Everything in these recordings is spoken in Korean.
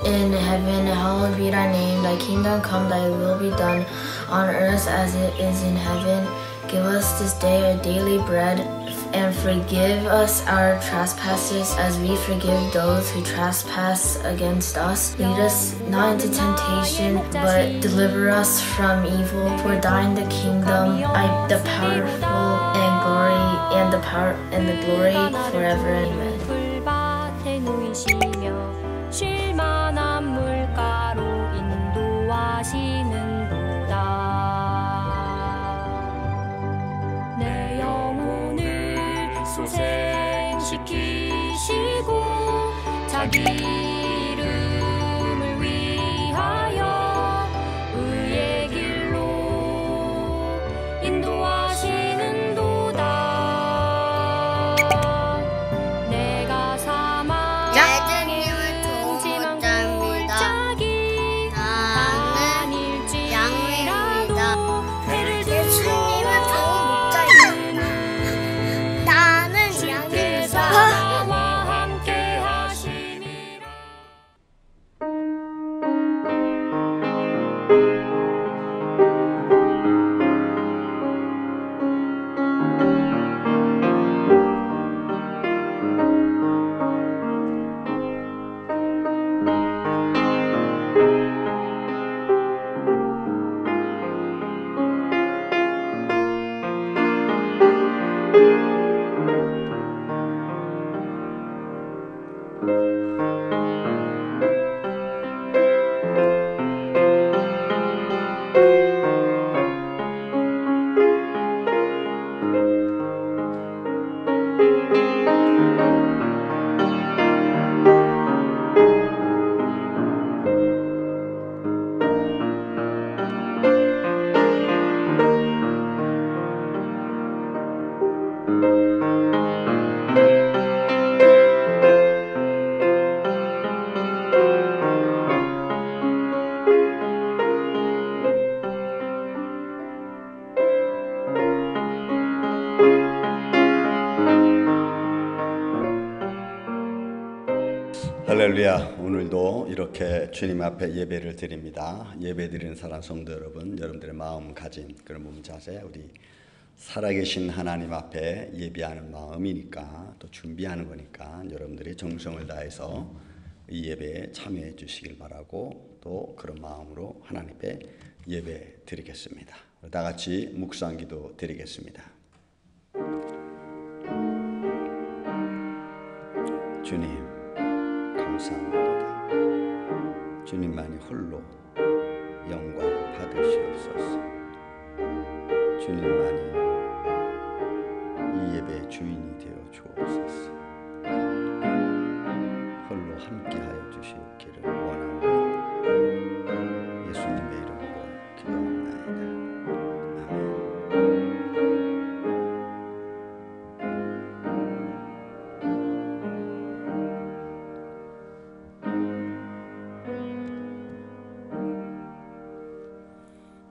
in heaven, hallowed be thy name. Thy kingdom come, thy will be done, on earth as it is in heaven. Give us this day our daily bread, and forgive us our trespasses as we forgive those who trespass against us. Lead us not into temptation, but deliver us from evil. For thine the kingdom, the powerful and glory, and the power and the glory forever. Amen. 쉴만한 물가로 인도하시는도다. 내 영혼을 소생시키시고 자기 이름을 위하여 의의 길로 인도하시는도다. 내가 할렐루야. 오늘도 이렇게 주님 앞에 예배를 드립니다. 예배 드리는 사랑 성도 여러분, 여러분들의 마음 가진 그런 몸 자세, 우리 살아계신 하나님 앞에 예배하는 마음이니까, 또 준비하는 거니까 여러분들이 정성을 다해서 이 예배에 참여해 주시길 바라고, 또 그런 마음으로 하나님 앞에 예배 드리겠습니다. 다 같이 묵상 기도 드리겠습니다. 주님 감사합니다. 주님만이 홀로 영광 받으시옵소서. 주님만이 이 예배의 주인이 되어 주옵소서. 홀로 함께하여 주시옵기를 원하오니 예수님의 이름으로 기도합니다. 아멘.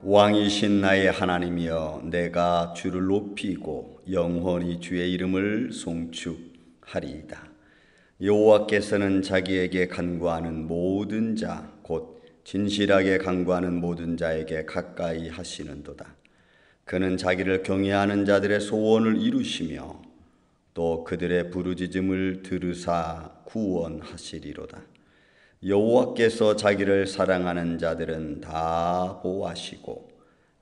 왕이신 나의 하나님이여, 내가 주를 높이고 영원히 주의 이름을 송축하리이다. 여호와께서는 자기에게 간구하는 모든 자, 곧 진실하게 간구하는 모든 자에게 가까이 하시는도다. 그는 자기를 경외하는 자들의 소원을 이루시며 또 그들의 부르짖음을 들으사 구원하시리로다. 여호와께서 자기를 사랑하는 자들은 다 보호하시고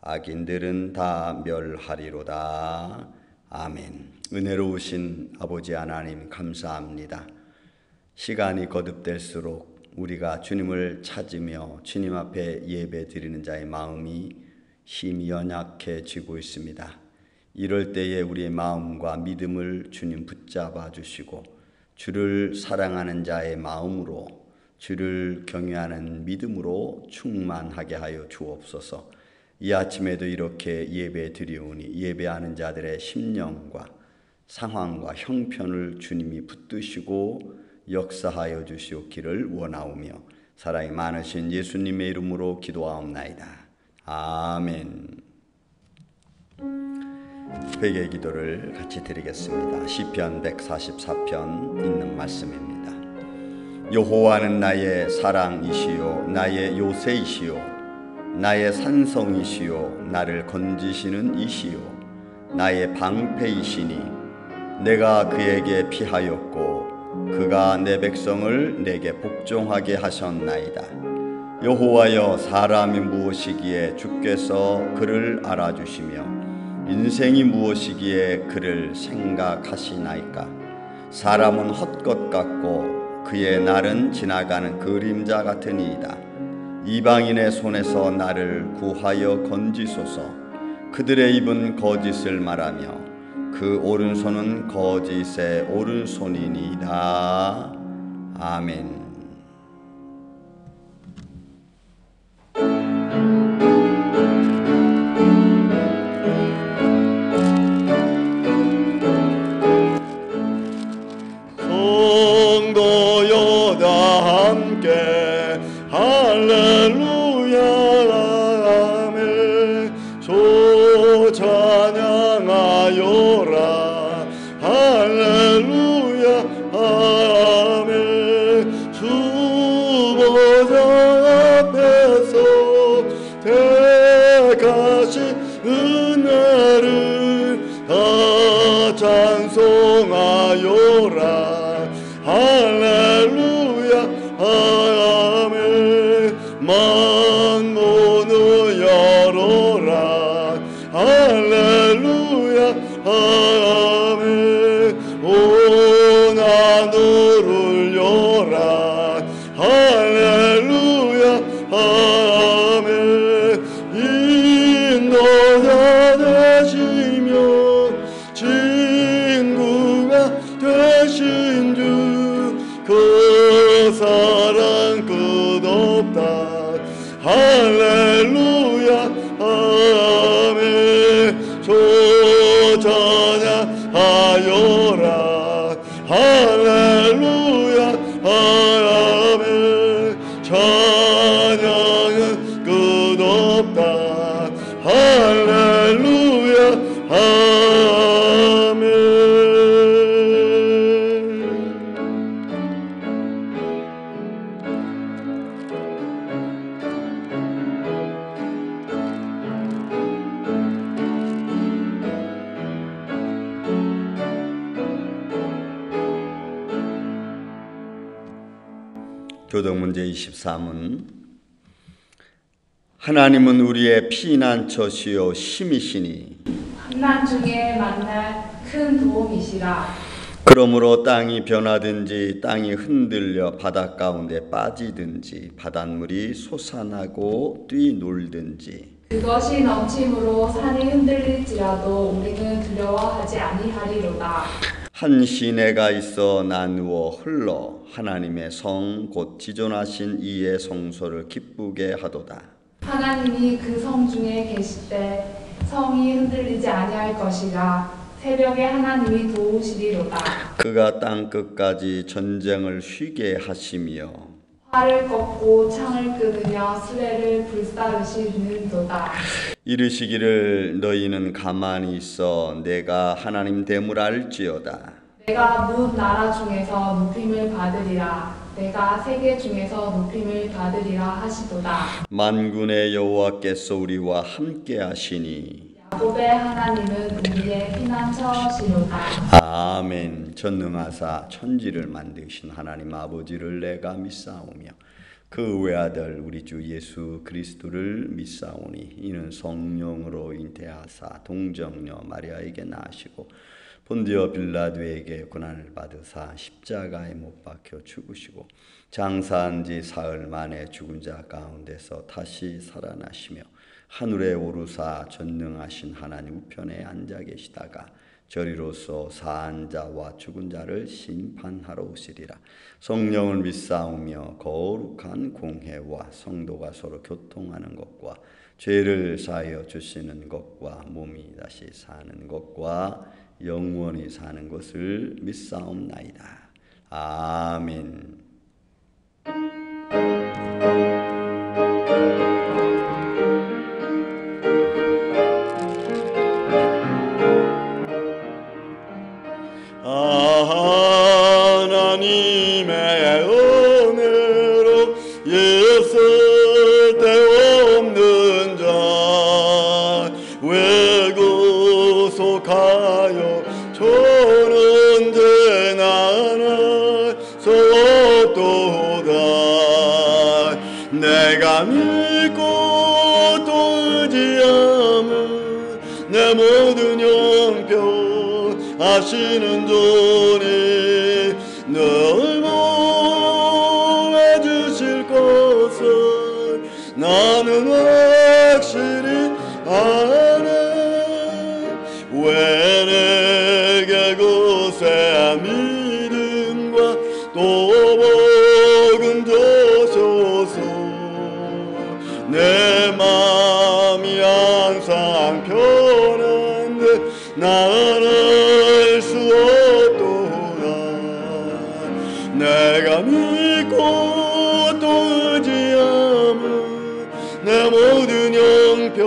악인들은 다 멸하리로다. 아멘. 은혜로우신 아버지 하나님 감사합니다. 시간이 거듭될수록 우리가 주님을 찾으며 주님 앞에 예배 드리는 자의 마음이 힘이 연약해지고 있습니다. 이럴 때에 우리의 마음과 믿음을 주님 붙잡아 주시고 주를 사랑하는 자의 마음으로, 주를 경외하는 믿음으로 충만하게 하여 주옵소서. 이 아침에도 이렇게 예배 드리오니 예배하는 자들의 심령과 상황과 형편을 주님이 붙드시고 역사하여 주시옵기를 원하오며 사랑이 많으신 예수님의 이름으로 기도하옵나이다. 아멘. 회개 기도를 같이 드리겠습니다. 시편 144편 있는 말씀입니다. 여호와는 나의 사랑이시요 나의 요새이시요 나의 산성이시요 나를 건지시는 이시요 나의 방패이시니 내가 그에게 피하였고 그가 내 백성을 내게 복종하게 하셨나이다. 여호와여, 사람이 무엇이기에 주께서 그를 알아주시며 인생이 무엇이기에 그를 생각하시나이까. 사람은 헛것 같고 그의 날은 지나가는 그림자 같으니이다. 이방인의 손에서 나를 구하여 건지소서. 그들의 입은 거짓을 말하며 그 오른손은 거짓의 오른손이니이다. 아멘. 성도여 다 함께 할렐루야 아멘. 주 찬양하여라 할렐루야 아멘. 주 보좌 앞에서 택하신 은혜를 다 찬송하여라 할렐루야 아멘. 만문을 열어라 할렐루야 아멘. 온 하늘을 열라 할렐루야 아멘. 인도자 되시며 친구가 되신 주 그 사랑 끝없다 할렐루야 아멘. 주 찬양하여라 할렐루야 아멘. 찬양은 끝없다 할렐루야 아멘. 교독문제 23은 하나님은 우리의 피난처시요 힘이시니 환난 중에 만날 큰 도움이시라. 그러므로 땅이 변하든지 땅이 흔들려 바다 가운데 빠지든지 바닷물이 솟아나고 뛰놀든지 그것이 넘침으로 산이 흔들릴지라도 우리는 두려워하지 아니하리로다. 한 시내가 있어 나누어 흘러 하나님의 성 곧 지존하신 이의 성소를 기쁘게 하도다. 하나님이 그 성 중에 계실 때 성이 흔들리지 아니할 것이라. 새벽에 하나님이 도우시리로다. 그가 땅 끝까지 전쟁을 쉬게 하시며 활을 꺾고 창을 끊으며 수레를 불사르시는도다. 이르시기를 너희는 가만히 있어 내가 하나님 됨을 알지어다. 내가 뭇 나라 중에서 높임을 받으리라. 내가 세계 중에서 높임을 받으리라 하시도다. 만군의 여호와께서 우리와 함께 하시니 야곱의 하나님은 우리의 피난처시로다. 아멘. 전능하사 천지를 만드신 하나님 아버지를 내가 믿사오며 그 외아들 우리 주 예수 그리스도를 믿사오니 이는 성령으로 잉태하사 동정녀 마리아에게 나시고 본디오 빌라도에게 고난을 받으사 십자가에 못 박혀 죽으시고 장사한 지 사흘 만에 죽은 자 가운데서 다시 살아나시며 하늘에 오르사 전능하신 하나님 우편에 앉아 계시다가 저리로서 사한 자와 죽은 자를 심판하러 오시리라. 성령을 믿사오며 거룩한 공회와 성도가 서로 교통하는 것과 죄를 사하여 주시는 것과 몸이 다시 사는 것과 영원히 사는 것을 믿사옵나이다. 아멘. 하나님의 쓸데없는 자 왜 구속하여 저는 죄 나서도다 내가 믿고 또 의지함은 내 모든 형편 하시는 주님 늘 보호해주실 것을 나는 확실히 아네 왜 내게 구세한 믿음과 또 복음 주소서 내 마음이 항상 편한데 나는 알 수 없도다 내가 믿고 또 의지함은 내 모든 형편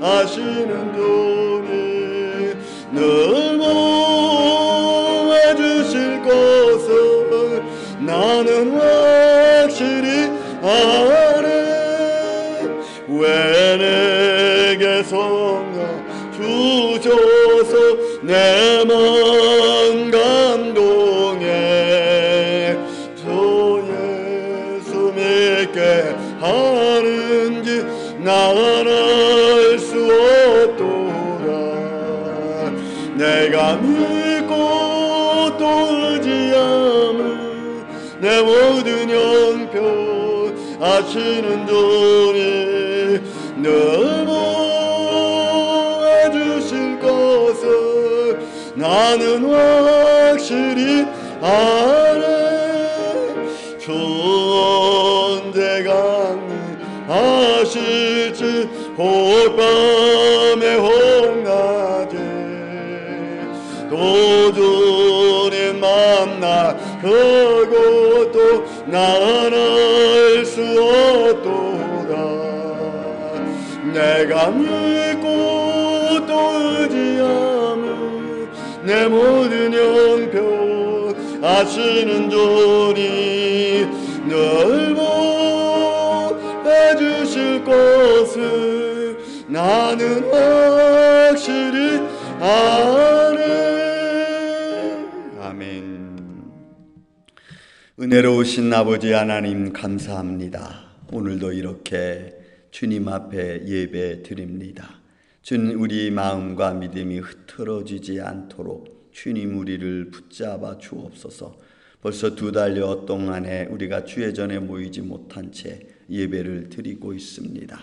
하시는 주님 늘 보호해주실 것을 나는 확실히 아네 왜 내게 성령 주셔서 내 마음 감동해 저 예수 믿게 하는지 나는 알 수 없도다 내가 믿고 또 의지함은 내 모든 형편 하시는 주님 늘 보호해주실 것을 나는 확실히 아네 주 언제 강림하실지 혹밤에 혹낮에 또 주님 만나 그것도 나는 알 수 없도다 내가 믿고 또 의지함은 내 모든 형편 하시는 주님 늘 보호해주실 것을 나는 확실히 아네 아멘 은혜로우신 아버지 하나님 감사합니다. 오늘도 이렇게 주님 앞에 예배 드립니다. 주님 우리 마음과 믿음이 흐트러지지 않도록 주님 우리를 붙잡아 주옵소서. 벌써 2달여 동안에 우리가 주의 전에 모이지 못한 채 예배를 드리고 있습니다.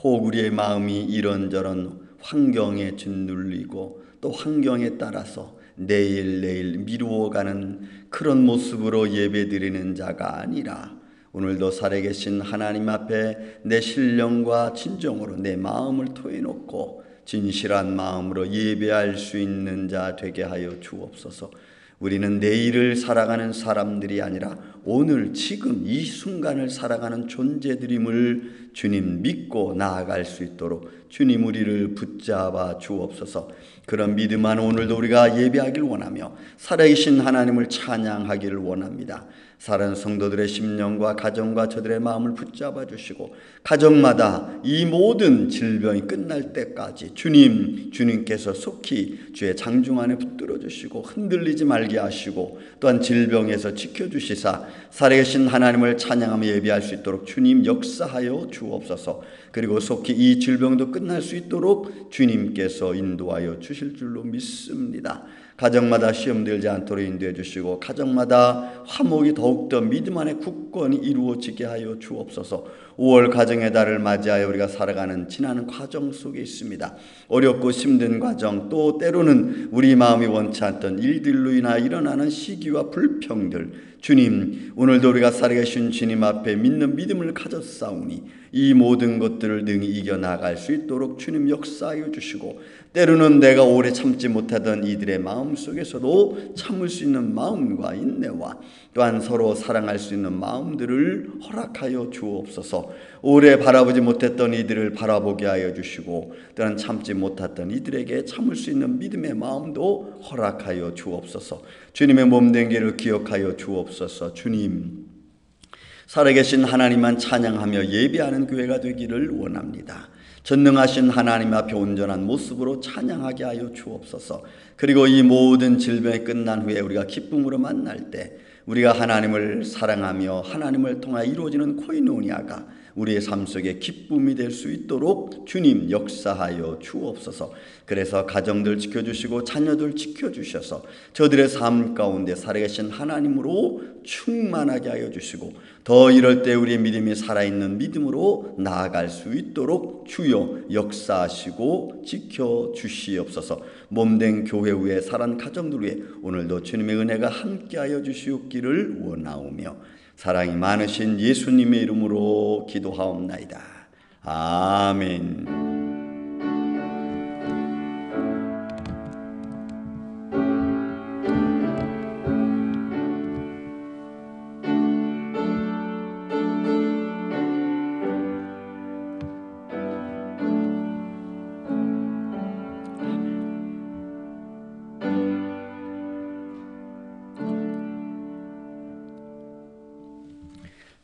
혹 우리의 마음이 이런저런 환경에 짓눌리고 또 환경에 따라서 내일 미루어가는 그런 모습으로 예배드리는 자가 아니라 오늘도 살아계신 하나님 앞에 내 신령과 진정으로 내 마음을 토해놓고 진실한 마음으로 예배할 수 있는 자 되게 하여 주옵소서. 우리는 내일을 살아가는 사람들이 아니라 오늘 지금 이 순간을 살아가는 존재들임을 주님 믿고 나아갈 수 있도록 주님 우리를 붙잡아 주옵소서. 그런 믿음 안에 오늘도 우리가 예배하길 원하며 살아계신 하나님을 찬양하기를 원합니다. 사랑하는 성도들의 심령과 가정과 저들의 마음을 붙잡아 주시고 가정마다 이 모든 질병이 끝날 때까지 주님께서 속히 주의 장중 안에 붙들어 주시고 흔들리지 말게 하시고 또한 질병에서 지켜주시사 살아계신 하나님을 찬양하며 예배할 수 있도록 주님 역사하여 주옵소서. 그리고 속히 이 질병도 끝날 수 있도록 주님께서 인도하여 주실 줄로 믿습니다. 가정마다 시험 들지 않도록 인도해 주시고 가정마다 화목이 더욱더 믿음 안에 굳건히 이루어지게 하여 주옵소서. 5월 가정의 달을 맞이하여 우리가 살아가는 지나는 과정 속에 있습니다. 어렵고 힘든 과정, 또 때로는 우리 마음이 원치 않던 일들로 인하여 일어나는 시기와 불평들, 주님 오늘도 우리가 살아계신 주님 앞에 믿는 믿음을 가졌사오니 이 모든 것들을 능히 이겨나갈 수 있도록 주님 역사하여 주시고, 때로는 내가 오래 참지 못하던 이들의 마음 속에서도 참을 수 있는 마음과 인내와 또한 서로 사랑할 수 있는 마음들을 허락하여 주옵소서. 오래 바라보지 못했던 이들을 바라보게 하여 주시고 또한 참지 못했던 이들에게 참을 수 있는 믿음의 마음도 허락하여 주옵소서. 주님의 몸된 길을 기억하여 주옵소서. 주님, 살아계신 하나님만 찬양하며 예배하는 교회가 되기를 원합니다. 전능하신 하나님 앞에 온전한 모습으로 찬양하게 하여 주옵소서. 그리고 이 모든 질병이 끝난 후에 우리가 기쁨으로 만날 때 우리가 하나님을 사랑하며 하나님을 통하여 이루어지는 코이노니아가 우리의 삶 속에 기쁨이 될 수 있도록 주님 역사하여 주옵소서. 그래서 가정들 지켜주시고 자녀들 지켜주셔서 저들의 삶 가운데 살아계신 하나님으로 충만하게 하여 주시고 더 이럴 때 우리의 믿음이 살아있는 믿음으로 나아갈 수 있도록 주여 역사하시고 지켜주시옵소서. 몸된 교회 위에 살아난 가정들 위에 오늘도 주님의 은혜가 함께하여 주시옵기를 원하오며 사랑이 많으신 예수님의 이름으로 기도하옵나이다. 아멘.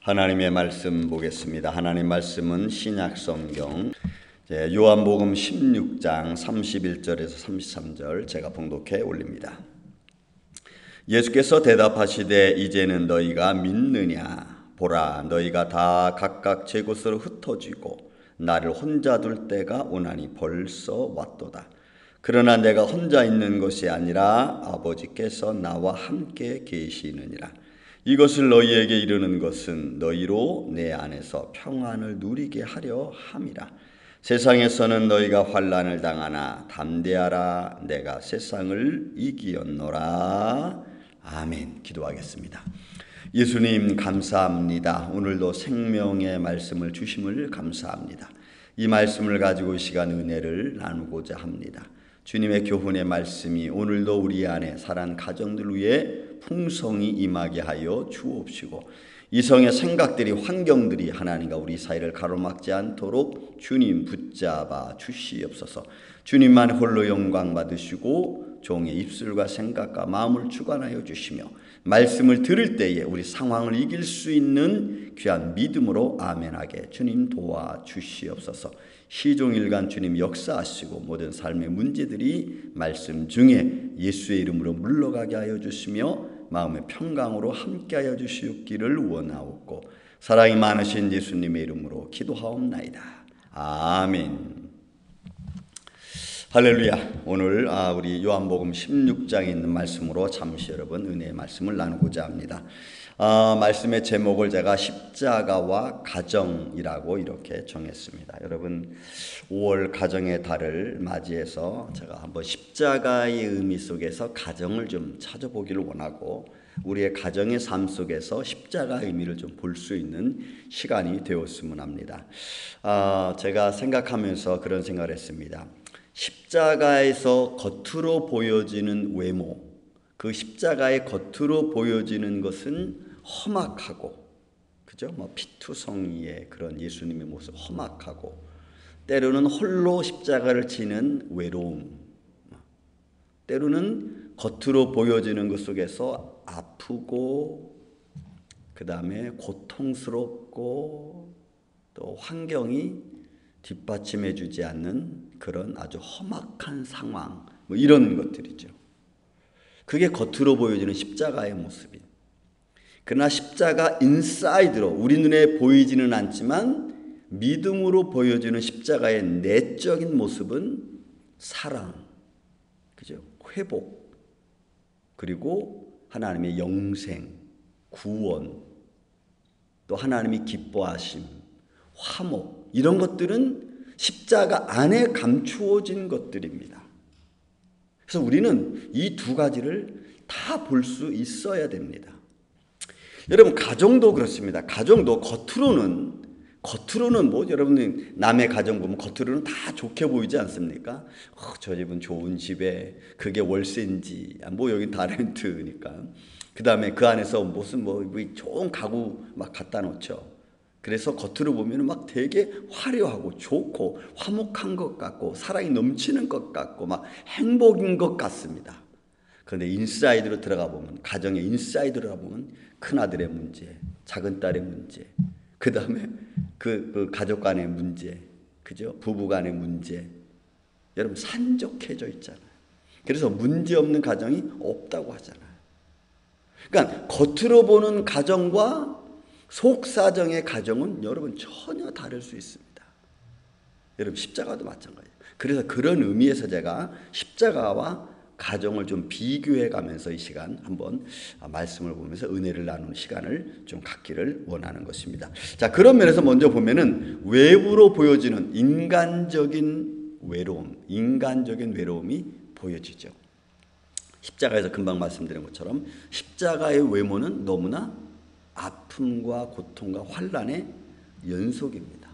하나님의 말씀 보겠습니다. 하나님 말씀은 신약 성경 요한복음 16장 31절에서 33절 제가 봉독해 올립니다. 예수께서 대답하시되 이제는 너희가 믿느냐? 보라, 너희가 다 각각 제 곳으로 흩어지고 나를 혼자 둘 때가 오나니 벌써 왔도다. 그러나 내가 혼자 있는 것이 아니라 아버지께서 나와 함께 계시느니라. 이것을 너희에게 이르는 것은 너희로 내 안에서 평안을 누리게 하려 함이라. 세상에서는 너희가 환난을 당하나 담대하라. 내가 세상을 이기었노라. 아멘. 기도하겠습니다. 예수님 감사합니다. 오늘도 생명의 말씀을 주심을 감사합니다. 이 말씀을 가지고 이 시간 은혜를 나누고자 합니다. 주님의 교훈의 말씀이 오늘도 우리 안에 살아난 가정들 위해 풍성히 임하게 하여 주옵시고 이성의 생각들이 환경들이 하나님과 우리 사이를 가로막지 않도록 주님 붙잡아 주시옵소서. 주님만 홀로 영광 받으시고 종의 입술과 생각과 마음을 주관하여 주시며 말씀을 들을 때에 우리 상황을 이길 수 있는 귀한 믿음으로 아멘하게 주님 도와주시옵소서. 시종일관 주님 역사하시고 모든 삶의 문제들이 말씀 중에 예수의 이름으로 물러가게 하여 주시며 마음의 평강으로 함께하여 주시옵기를 원하옵고 사랑이 많으신 예수님의 이름으로 기도하옵나이다. 아멘. 할렐루야. 오늘 우리 요한복음 16장에 있는 말씀으로 잠시 여러분 은혜의 말씀을 나누고자 합니다. 말씀의 제목을 제가 십자가와 가정이라고 이렇게 정했습니다. 여러분 5월 가정의 달을 맞이해서 제가 한번 십자가의 의미 속에서 가정을 좀 찾아보기를 원하고 우리의 가정의 삶 속에서 십자가의 의미를 좀 볼 수 있는 시간이 되었으면 합니다. 제가 생각하면서 그런 생각을 했습니다. 십자가에서 겉으로 보여지는 외모, 그 십자가의 겉으로 보여지는 것은 험악하고, 그죠? 피투성이의 그런 예수님의 모습 험악하고, 때로는 홀로 십자가를 지는 외로움, 때로는 겉으로 보여지는 것 속에서 아프고, 그 다음에 고통스럽고, 또 환경이 뒷받침해 주지 않는 그런 아주 험악한 상황, 이런 것들이죠. 그게 겉으로 보여지는 십자가의 모습이에요. 그러나 십자가 인사이드로 우리 눈에 보이지는 않지만 믿음으로 보여지는 십자가의 내적인 모습은 사랑, 그죠? 회복, 그리고 하나님의 영생, 구원, 또 하나님이 기뻐하심, 화목, 이런 것들은 십자가 안에 감추어진 것들입니다. 그래서 우리는 이 두 가지를 다 볼 수 있어야 됩니다. 여러분 가정도 그렇습니다. 가정도 겉으로는 여러분 남의 가정 보면 겉으로는 다 좋게 보이지 않습니까? 저 집은 좋은 집에 그게 월세인지 여기 다 렌트니까. 그 다음에 그 안에서 무슨 좋은 가구 막 갖다 놓죠. 그래서 겉으로 보면 막 되게 화려하고 좋고 화목한 것 같고 사랑이 넘치는 것 같고 막 행복인 것 같습니다. 그런데 인사이드로 들어가 보면, 가정의 인사이드로 들어가 보면 큰아들의 문제, 작은 딸의 문제, 그 다음에 그 가족 간의 문제, 그죠? 부부 간의 문제. 여러분 산적해져 있잖아요. 그래서 문제 없는 가정이 없다고 하잖아요. 그러니까 겉으로 보는 가정과 속사정의 가정은 여러분 전혀 다를 수 있습니다. 여러분 십자가도 마찬가지예요. 그래서 그런 의미에서 제가 십자가와 가정을 좀 비교해 가면서 이 시간 한번 말씀을 보면서 은혜를 나누는 시간을 좀 갖기를 원하는 것입니다. 자, 그런 면에서 먼저 보면은 외부로 보여지는 인간적인 외로움이 보여지죠. 십자가에서 금방 말씀드린 것처럼 십자가의 외모는 너무나 아픔과 고통과 환난의 연속입니다.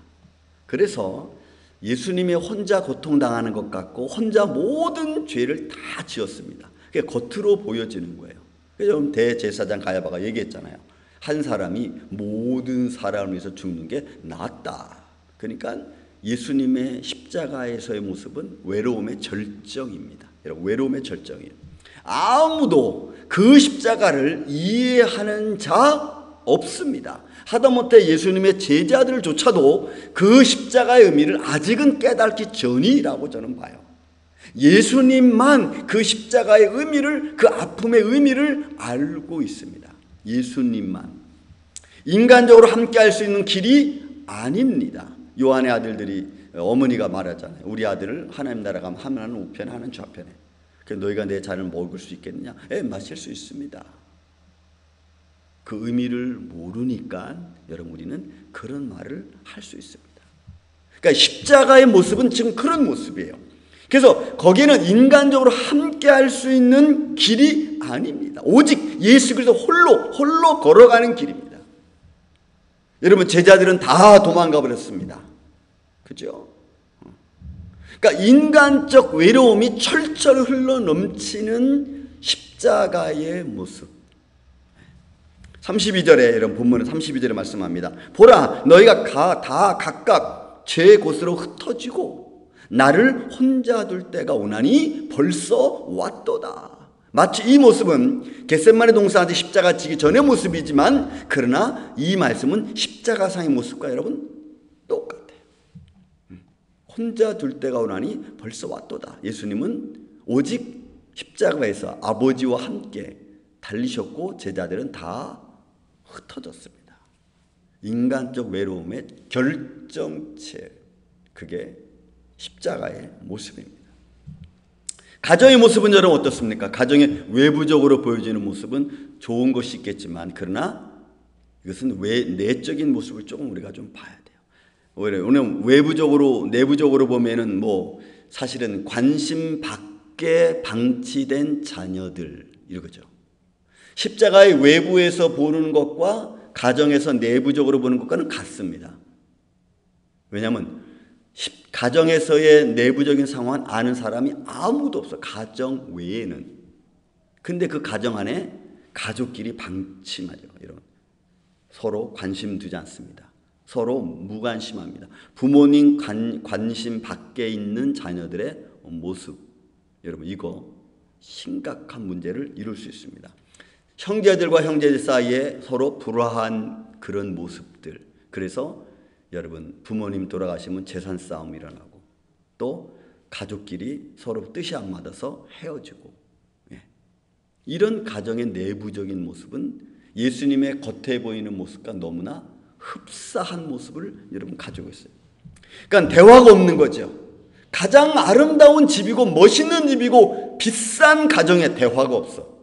그래서 예수님이 혼자 고통당하는 것 같고 혼자 모든 죄를 다 지었습니다. 그게 겉으로 보여지는 거예요. 그래서 대제사장 가야바가 얘기했잖아요. 한 사람이 모든 사람을 위해서 죽는 게 낫다. 그러니까 예수님의 십자가에서의 모습은 외로움의 절정입니다. 여러분, 외로움의 절정이에요. 아무도 그 십자가를 이해하는 자 없습니다. 하다못해 예수님의 제자들조차도 그 십자가의 의미를 아직은 깨닫기 전이라고 저는 봐요. 예수님만 그 십자가의 의미를, 그 아픔의 의미를 알고 있습니다. 예수님만. 인간적으로 함께 할 수 있는 길이 아닙니다. 요한의 아들들이 어머니가 말하잖아요. 우리 아들을 하나님 나라 가면 하나는 우편에 하나는 좌편에. 너희가 내 잔을 먹을 수 있겠느냐? 마실 수 있습니다. 그 의미를 모르니까 여러분 우리는 그런 말을 할 수 있습니다. 그러니까 십자가의 모습은 지금 그런 모습이에요. 그래서 거기에는 인간적으로 함께 할 수 있는 길이 아닙니다. 오직 예수 그리스도 홀로 걸어가는 길입니다. 여러분 제자들은 다 도망가 버렸습니다. 그죠? 그러니까 인간적 외로움이 철철 흘러 넘치는 십자가의 모습. 32절에 이런 본문은 32절에 말씀합니다. 보라 너희가 다 각각 제 곳으로 흩어지고 나를 혼자 둘 때가 오나니 벌써 왔도다. 마치 이 모습은 겟세마네 동산한테 십자가 지기 전의 모습이지만 그러나 이 말씀은 십자가상의 모습과 여러분 똑같아요. 혼자 둘 때가 오나니 벌써 왔도다. 예수님은 오직 십자가에서 아버지와 함께 달리셨고 제자들은 다 흩어졌습니다. 인간적 외로움의 결정체, 그게 십자가의 모습입니다. 가정의 모습은 여러분 어떻습니까? 가정의 외부적으로 보여지는 모습은 좋은 것이 있겠지만 그러나 이것은 내적인 모습을 조금 우리가 좀 봐야 돼요. 오늘 외부적으로 내부적으로 보면은 사실은 관심 밖에 방치된 자녀들 이거죠. 십자가의 외부에서 보는 것과 가정에서 내부적으로 보는 것과는 같습니다. 왜냐하면 가정에서의 내부적인 상황은 아는 사람이 아무도 없어. 가정 외에는. 근데 그 가정 안에 가족끼리 방침하죠. 여러분. 서로 관심 두지 않습니다. 서로 무관심합니다. 부모님 관심 밖에 있는 자녀들의 모습. 여러분 이거 심각한 문제를 이룰 수 있습니다. 형제들과 형제들 사이에 서로 불화한 그런 모습들. 그래서 여러분 부모님 돌아가시면 재산 싸움이 일어나고 또 가족끼리 서로 뜻이 안 맞아서 헤어지고 이런 가정의 내부적인 모습은 예수님의 겉에 보이는 모습과 너무나 흡사한 모습을 여러분 가지고 있어요. 그러니까 대화가 없는 거죠. 가장 아름다운 집이고 멋있는 집이고 비싼 가정에 대화가 없어.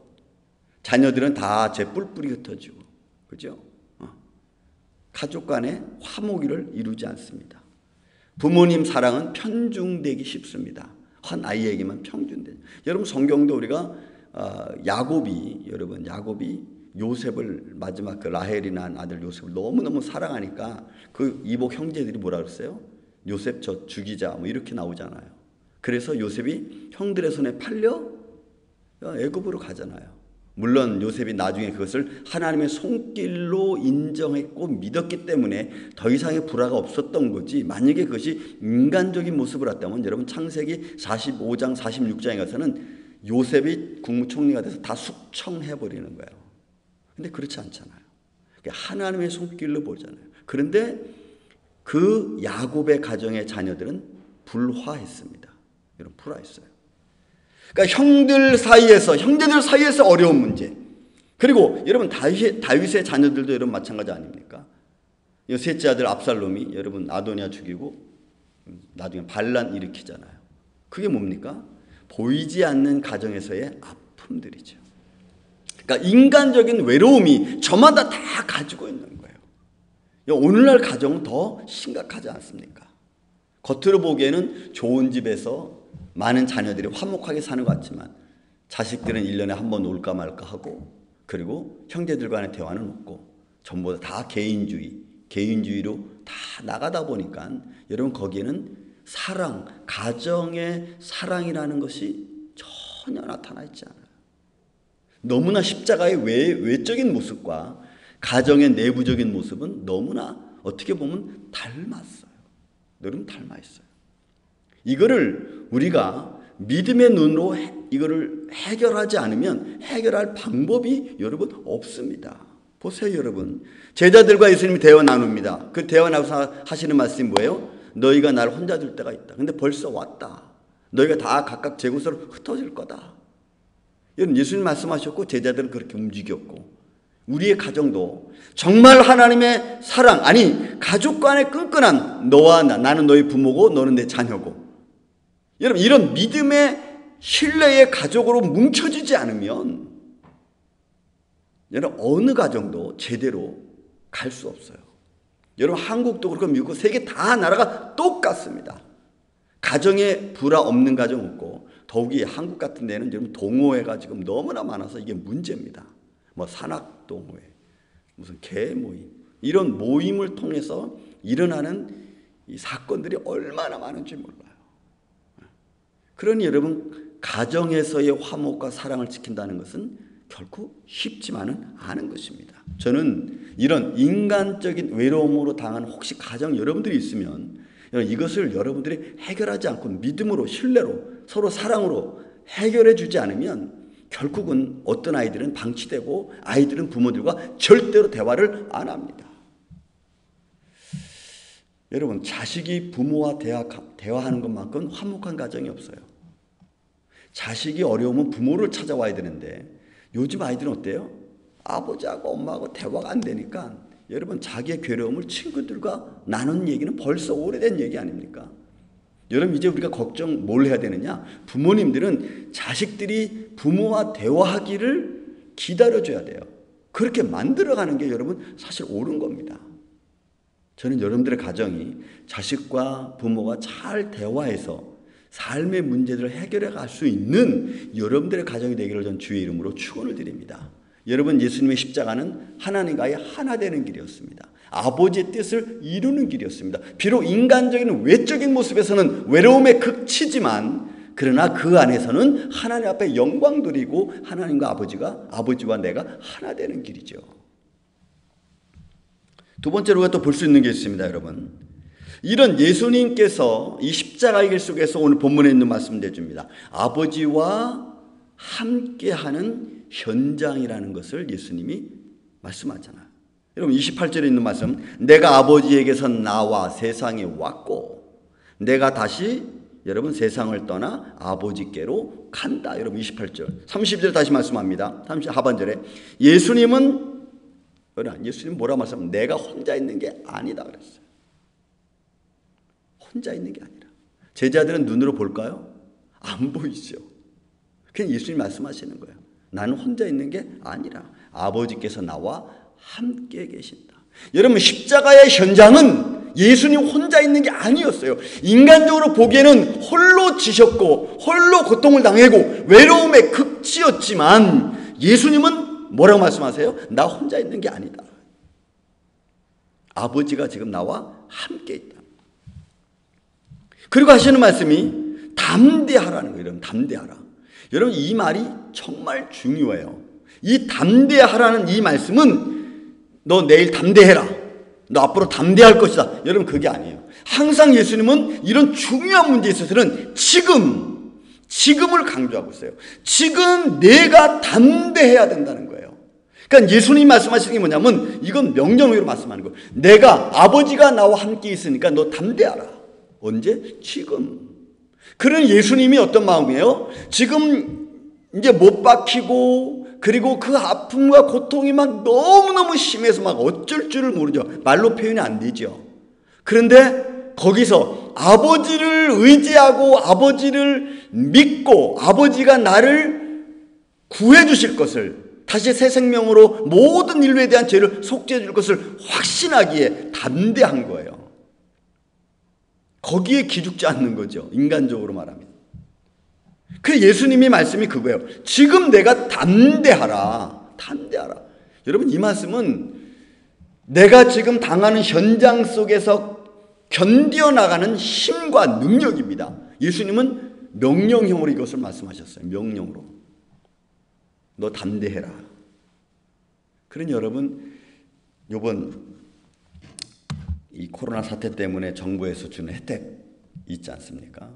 자녀들은 다 제 뿔뿔이 흩어지고, 그죠? 가족 간의 화목이를 이루지 않습니다. 부모님 사랑은 편중되기 쉽습니다. 한 아이에게만 편중되죠. 여러분 성경도 우리가 야곱이 요셉을 마지막 그 라헬이 낳은 아들 요셉을 너무너무 사랑하니까 그 이복 형제들이 뭐라 그랬어요? 요셉 저 죽이자 이렇게 나오잖아요. 그래서 요셉이 형들의 손에 팔려 애굽으로 가잖아요. 물론 요셉이 나중에 그것을 하나님의 손길로 인정했고 믿었기 때문에 더 이상의 불화가 없었던 거지, 만약에 그것이 인간적인 모습을 했다면 여러분 창세기 45장 46장에 가서는 요셉이 국무총리가 돼서 다 숙청해버리는 거예요. 근데 그렇지 않잖아요. 하나님의 손길로 보잖아요. 그런데 그 야곱의 가정의 자녀들은 불화했습니다. 여러분, 불화했어요. 그러니까 형제들 사이에서 어려운 문제. 그리고 여러분, 다윗의 자녀들도 여러분 마찬가지 아닙니까? 셋째 아들 압살롬이 여러분 아도니아 죽이고 나중에 반란 일으키잖아요. 그게 뭡니까? 보이지 않는 가정에서의 아픔들이죠. 그러니까 인간적인 외로움이 저마다 다 가지고 있는 거예요. 오늘날 가정은 더 심각하지 않습니까? 겉으로 보기에는 좋은 집에서 많은 자녀들이 화목하게 사는 것 같지만 자식들은 1년에 한 번 올까 말까 하고, 그리고 형제들 간의 대화는 없고 전부 다 개인주의로 다 나가다 보니까 여러분, 거기에는 사랑, 가정의 사랑이라는 것이 전혀 나타나 있지 않아요. 너무나 십자가의 외적인 모습과 가정의 내부적인 모습은 너무나 어떻게 보면 닮았어요. 여러분, 닮아 있어요. 이거를 우리가 믿음의 눈으로 이거를 해결하지 않으면 해결할 방법이 여러분 없습니다. 보세요, 여러분. 제자들과 예수님이 대화 나눕니다. 그 대화 나눠서 하시는 말씀이 뭐예요? 너희가 날 혼자 둘 때가 있다. 근데 벌써 왔다. 너희가 다 각각 제 곳으로 흩어질 거다. 여러분, 예수님 말씀하셨고 제자들은 그렇게 움직였고, 우리의 가정도 정말 하나님의 사랑, 아니 가족 간의 끈끈한, 너와 나는 너희 부모고 너는 내 자녀고, 여러분, 이런 믿음의 신뢰의 가족으로 뭉쳐지지 않으면 여러분, 어느 가정도 제대로 갈 수 없어요. 여러분, 한국도 그렇고 미국, 세계 다 나라가 똑같습니다. 가정에 불화 없는 가정 없고, 더욱이 한국 같은 데는 여러분 동호회가 지금 너무나 많아서 이게 문제입니다. 뭐 산악 동호회, 무슨 개 모임, 이런 모임을 통해서 일어나는 이 사건들이 얼마나 많은지 몰라요. 그러니 여러분, 가정에서의 화목과 사랑을 지킨다는 것은 결코 쉽지만은 않은 것입니다. 저는 이런 인간적인 외로움으로 당한 혹시 가정 여러분들이 있으면 이것을 여러분들이 해결하지 않고 믿음으로, 신뢰로, 서로 사랑으로 해결해 주지 않으면 결국은 어떤 아이들은 방치되고 아이들은 부모들과 절대로 대화를 안 합니다. 여러분, 자식이 부모와 대화하는 것만큼 화목한 가정이 없어요. 자식이 어려우면 부모를 찾아와야 되는데 요즘 아이들은 어때요? 아버지하고 엄마하고 대화가 안 되니까 여러분, 자기의 괴로움을 친구들과 나눈 얘기는 벌써 오래된 얘기 아닙니까? 여러분, 이제 우리가 걱정 뭘 해야 되느냐? 부모님들은 자식들이 부모와 대화하기를 기다려줘야 돼요. 그렇게 만들어가는 게 여러분 사실 옳은 겁니다. 저는 여러분들의 가정이 자식과 부모가 잘 대화해서 삶의 문제들을 해결해 갈 수 있는 여러분들의 가정이 되기를 전 주의 이름으로 축원을 드립니다. 여러분, 예수님의 십자가는 하나님과의 하나 되는 길이었습니다. 아버지의 뜻을 이루는 길이었습니다. 비록 인간적인 외적인 모습에서는 외로움의 극치지만, 그러나 그 안에서는 하나님 앞에 영광 드리고 하나님과 아버지와 내가 하나 되는 길이죠. 두 번째로 우리가 또 볼 수 있는 게 있습니다, 여러분. 이런 예수님께서 이 십자가의 길 속에서 오늘 본문에 있는 말씀 내줍니다. 아버지와 함께하는 현장이라는 것을 예수님이 말씀하잖아요. 여러분, 28절에 있는 말씀, 내가 아버지에게서 나와 세상에 왔고 내가 다시 여러분 세상을 떠나 아버지께로 간다. 여러분 28절 30절 다시 말씀합니다. 30 하반절에 예수님은 뭐라 말씀하면 내가 혼자 있는 게 아니다 그랬어요. 혼자 있는 게 아니라. 제자들은 눈으로 볼까요? 안 보이죠. 그냥 예수님 말씀하시는 거예요. 나는 혼자 있는 게 아니라 아버지께서 나와 함께 계신다. 여러분, 십자가의 현장은 예수님 혼자 있는 게 아니었어요. 인간적으로 보기에는 홀로 지셨고 홀로 고통을 당하고 외로움의 극치였지만 예수님은 뭐라고 말씀하세요? 나 혼자 있는 게 아니다. 아버지가 지금 나와 함께 있다. 그리고 하시는 말씀이 담대하라는 거예요. 여러분, 담대하라. 여러분, 이 말이 정말 중요해요. 이 담대하라는 이 말씀은 너 내일 담대해라, 너 앞으로 담대할 것이다, 여러분 그게 아니에요. 항상 예수님은 이런 중요한 문제에 있어서는 지금을 강조하고 있어요. 지금 내가 담대해야 된다는 거예요. 그러니까 예수님이 말씀하시는 게 뭐냐면 이건 명령으로 말씀하는 거예요. 내가 아버지가 나와 함께 있으니까 너 담대하라. 언제? 지금. 그런 예수님이 어떤 마음이에요? 지금 이제 못 박히고 그리고 그 아픔과 고통이 막 너무너무 심해서 막 어쩔 줄을 모르죠. 말로 표현이 안 되죠. 그런데 거기서 아버지를 의지하고 아버지를 믿고 아버지가 나를 구해 주실 것을, 다시 새 생명으로 모든 인류에 대한 죄를 속죄해 줄 것을 확신하기에 담대한 거예요. 거기에 기죽지 않는 거죠. 인간적으로 말하면. 그 예수님의 말씀이 그거예요. 지금 내가 담대하라. 담대하라. 여러분, 이 말씀은 내가 지금 당하는 현장 속에서 견뎌나가는 힘과 능력입니다. 예수님은 명령형으로 이것을 말씀하셨어요. 명령으로. 너 담대해라. 그러니 여러분, 이번 이 코로나 사태 때문에 정부에서 주는 혜택 있지 않습니까?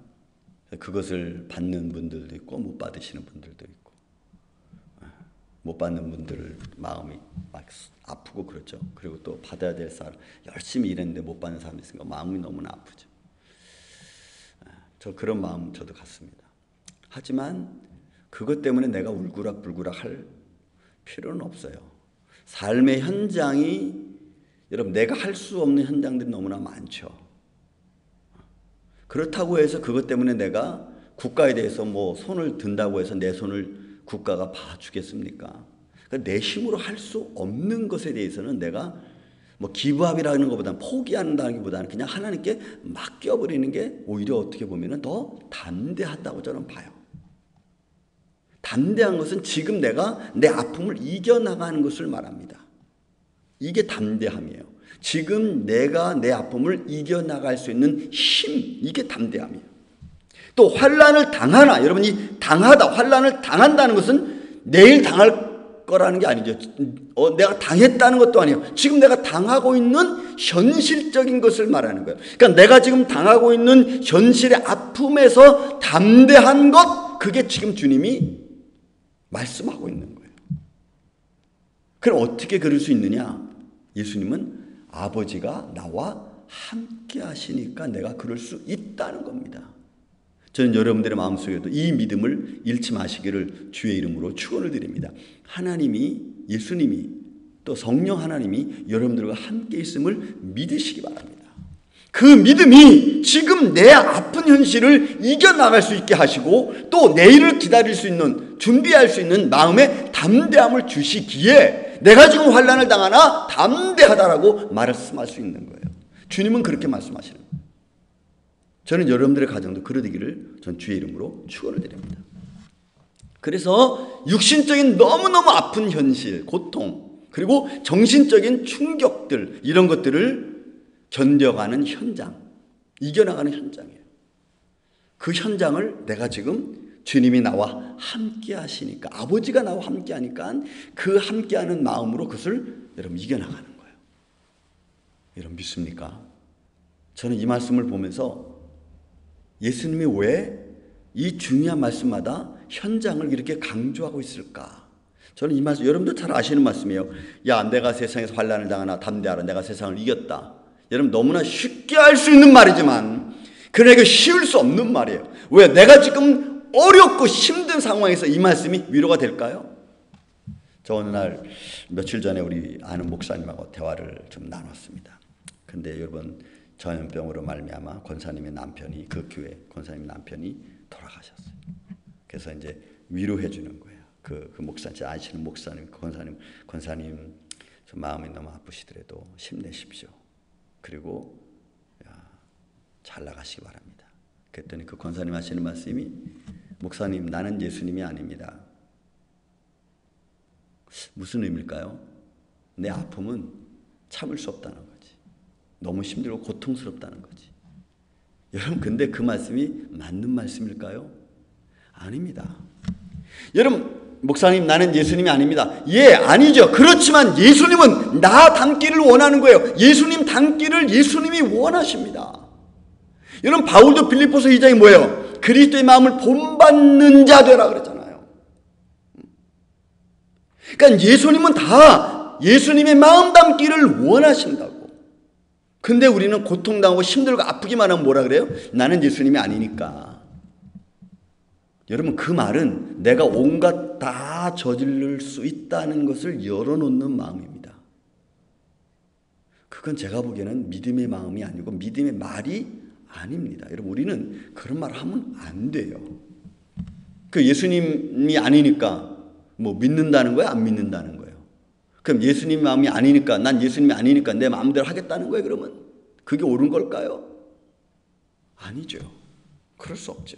그것을 받는 분들도 있고 못 받으시는 분들도 있고, 못 받는 분들 마음이 막 아프고 그렇죠. 그리고 또 받아야 될 사람, 열심히 일했는데 못 받는 사람이 있으니까 마음이 너무나 아프죠. 저 그런 마음 저도 갖습니다. 하지만 그것 때문에 내가 울그락불그락 할 필요는 없어요. 삶의 현장이, 여러분, 내가 할 수 없는 현장들이 너무나 많죠. 그렇다고 해서 그것 때문에 내가 국가에 대해서 뭐 손을 든다고 해서 내 손을 국가가 봐주겠습니까? 그러니까 내 힘으로 할 수 없는 것에 대해서는 내가 뭐 기부합이라는 것보다는 포기한다기보다는 그냥 하나님께 맡겨버리는 게 오히려 어떻게 보면 더 담대하다고 저는 봐요. 담대한 것은 지금 내가 내 아픔을 이겨나가는 것을 말합니다. 이게 담대함이에요. 지금 내가 내 아픔을 이겨나갈 수 있는 힘, 이게 담대함이에요. 또 환난을 당하나, 여러분이 당하다, 환난을 당한다는 것은 내일 당할 거라는 게 아니죠. 내가 당했다는 것도 아니에요. 지금 내가 당하고 있는 현실적인 것을 말하는 거예요. 그러니까 내가 지금 당하고 있는 현실의 아픔에서 담대한 것, 그게 지금 주님이 말씀하고 있는 거예요. 그럼 어떻게 그럴 수 있느냐? 예수님은 아버지가 나와 함께 하시니까 내가 그럴 수 있다는 겁니다. 저는 여러분들의 마음속에도 이 믿음을 잃지 마시기를 주의 이름으로 축원을 드립니다. 하나님이, 예수님이, 또 성령 하나님이 여러분들과 함께 있음을 믿으시기 바랍니다. 그 믿음이 지금 내 아픈 현실을 이겨나갈 수 있게 하시고 또 내일을 기다릴 수 있는, 준비할 수 있는 마음의 담대함을 주시기에 내가 지금 환난을 당하나 담대하다라고 말씀할 수 있는 거예요. 주님은 그렇게 말씀하시는 거예요. 저는 여러분들의 가정도 그러되기를 전 주의 이름으로 축원을 드립니다. 그래서 육신적인 너무너무 아픈 현실, 고통, 그리고 정신적인 충격들, 이런 것들을 견뎌가는 현장, 이겨나가는 현장이에요. 그 현장을 내가 지금 주님이 나와 함께 하시니까, 아버지가 나와 함께 하니까 그 함께하는 마음으로 그것을 여러분 이겨나가는 거예요. 여러분 믿습니까? 저는 이 말씀을 보면서 예수님이 왜 이 중요한 말씀마다 현장을 이렇게 강조하고 있을까? 저는 이 말씀, 여러분도 잘 아시는 말씀이에요. 야, 내가 세상에서 환난을 당하나 담대하라. 내가 세상을 이겼다. 여러분 너무나 쉽게 할 수 있는 말이지만 그러나 이거 쉬울 수 없는 말이에요. 왜? 내가 지금 어렵고 힘든 상황에서 이 말씀이 위로가 될까요? 저 어느 날 며칠 전에 우리 아는 목사님하고 대화를 좀 나눴습니다. 근데 여러분 전염병으로 말미암아 권사님의 남편이, 그 교회 권사님 남편이 돌아가셨어요. 그래서 이제 위로해 주는 거예요. 그 목사님, 아시는 목사님, 권사님 좀 마음이 너무 아프시더라도 힘내십시오. 그리고 잘 나가시기 바랍니다. 그랬더니 그 권사님 하시는 말씀이, 목사님 나는 예수님이 아닙니다. 무슨 의미일까요? 내 아픔은 참을 수 없다는 거지. 너무 힘들고 고통스럽다는 거지. 여러분 근데 그 말씀이 맞는 말씀일까요? 아닙니다. 여러분, 목사님 나는 예수님이 아닙니다. 예, 아니죠. 그렇지만 예수님은 나 닮기를 원하는 거예요. 예수님 닮기를 예수님이 원하십니다. 여러분 바울도 빌립보서 2장이 뭐예요? 그리스도의 마음을 본받는 자 되라 그랬잖아요. 그러니까 예수님은 다 예수님의 마음 담기를 원하신다고. 근데 우리는 고통당하고 힘들고 아프기만 하면 뭐라 그래요? 나는 예수님이 아니니까. 여러분, 그 말은 내가 온갖 다 저지를 수 있다는 것을 열어놓는 마음입니다. 그건 제가 보기에는 믿음의 마음이 아니고 믿음의 말이 아닙니다. 여러분, 우리는 그런 말을 하면 안 돼요. 그 예수님이 아니니까 뭐 믿는다는 거예요? 안 믿는다는 거예요? 그럼 예수님 마음이 아니니까, 난 예수님이 아니니까 내 마음대로 하겠다는 거예요? 그러면 그게 옳은 걸까요? 아니죠. 그럴 수 없죠.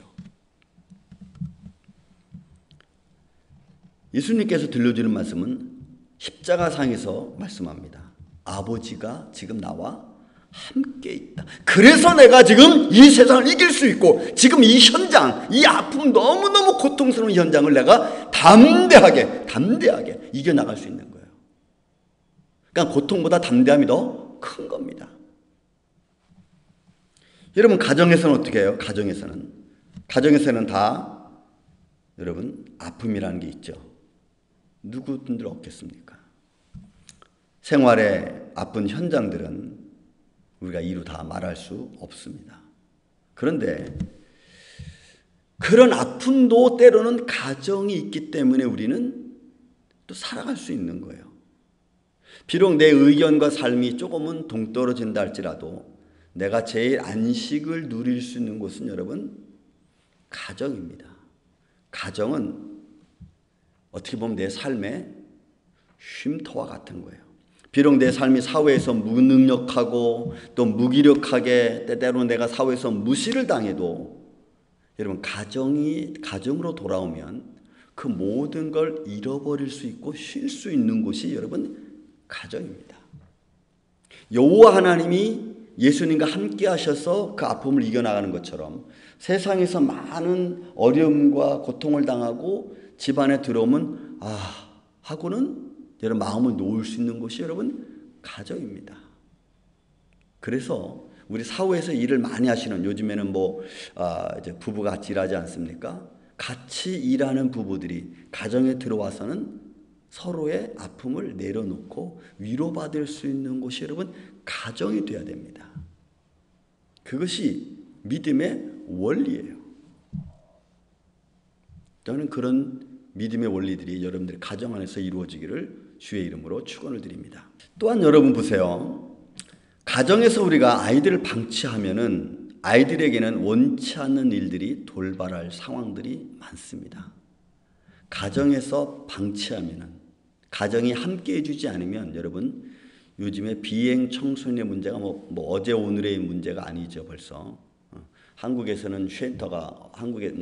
예수님께서 들려주는 말씀은 십자가상에서 말씀합니다. 아버지가 지금 나와 함께 있다. 그래서 내가 지금 이 세상을 이길 수 있고, 지금 이 현장, 이 아픔, 너무너무 고통스러운 현장을 내가 담대하게 이겨나갈 수 있는 거예요. 그러니까 고통보다 담대함이 더 큰 겁니다. 여러분, 가정에서는 어떻게 해요? 가정에서는 다 여러분 아픔이라는 게 있죠. 누구들 없겠습니까? 생활의 아픈 현장들은 우리가 이루 다 말할 수 없습니다. 그런데 그런 아픔도 때로는 가정이 있기 때문에 우리는 또 살아갈 수 있는 거예요. 비록 내 의견과 삶이 조금은 동떨어진다 할지라도 내가 제일 안식을 누릴 수 있는 곳은 여러분 가정입니다. 가정은 어떻게 보면 내 삶의 쉼터와 같은 거예요. 비록 내 삶이 사회에서 무능력하고 또 무기력하게 때때로 내가 사회에서 무시를 당해도 여러분 가정으로 돌아오면 그 모든 걸 잃어버릴 수 있고 쉴 수 있는 곳이 여러분 가정입니다. 여호와 하나님이 예수님과 함께 하셔서 그 아픔을 이겨나가는 것처럼 세상에서 많은 어려움과 고통을 당하고 집안에 들어오면 하고는 여러분 마음을 놓을 수 있는 곳이 여러분 가정입니다. 그래서 우리 사회에서 일을 많이 하시는, 요즘에는 이제 부부가 같이 일하지 않습니까? 같이 일하는 부부들이 가정에 들어와서는 서로의 아픔을 내려놓고 위로받을 수 있는 곳이 여러분 가정이 되어야 됩니다. 그것이 믿음의 원리예요. 저는 그런 믿음의 원리들이 여러분들의 가정 안에서 이루어지기를 주의 이름으로 축원을 드립니다. 또한 여러분 보세요. 가정에서 우리가 아이들을 방치하면은 아이들에게는 원치 않는 일들이 돌발할 상황들이 많습니다. 가정에서 방치하면은, 가정이 함께 해주지 않으면 여러분 요즘에 비행 청소년의 문제가 어제 오늘의 문제가 아니죠. 벌써 한국에서는 쉘터가,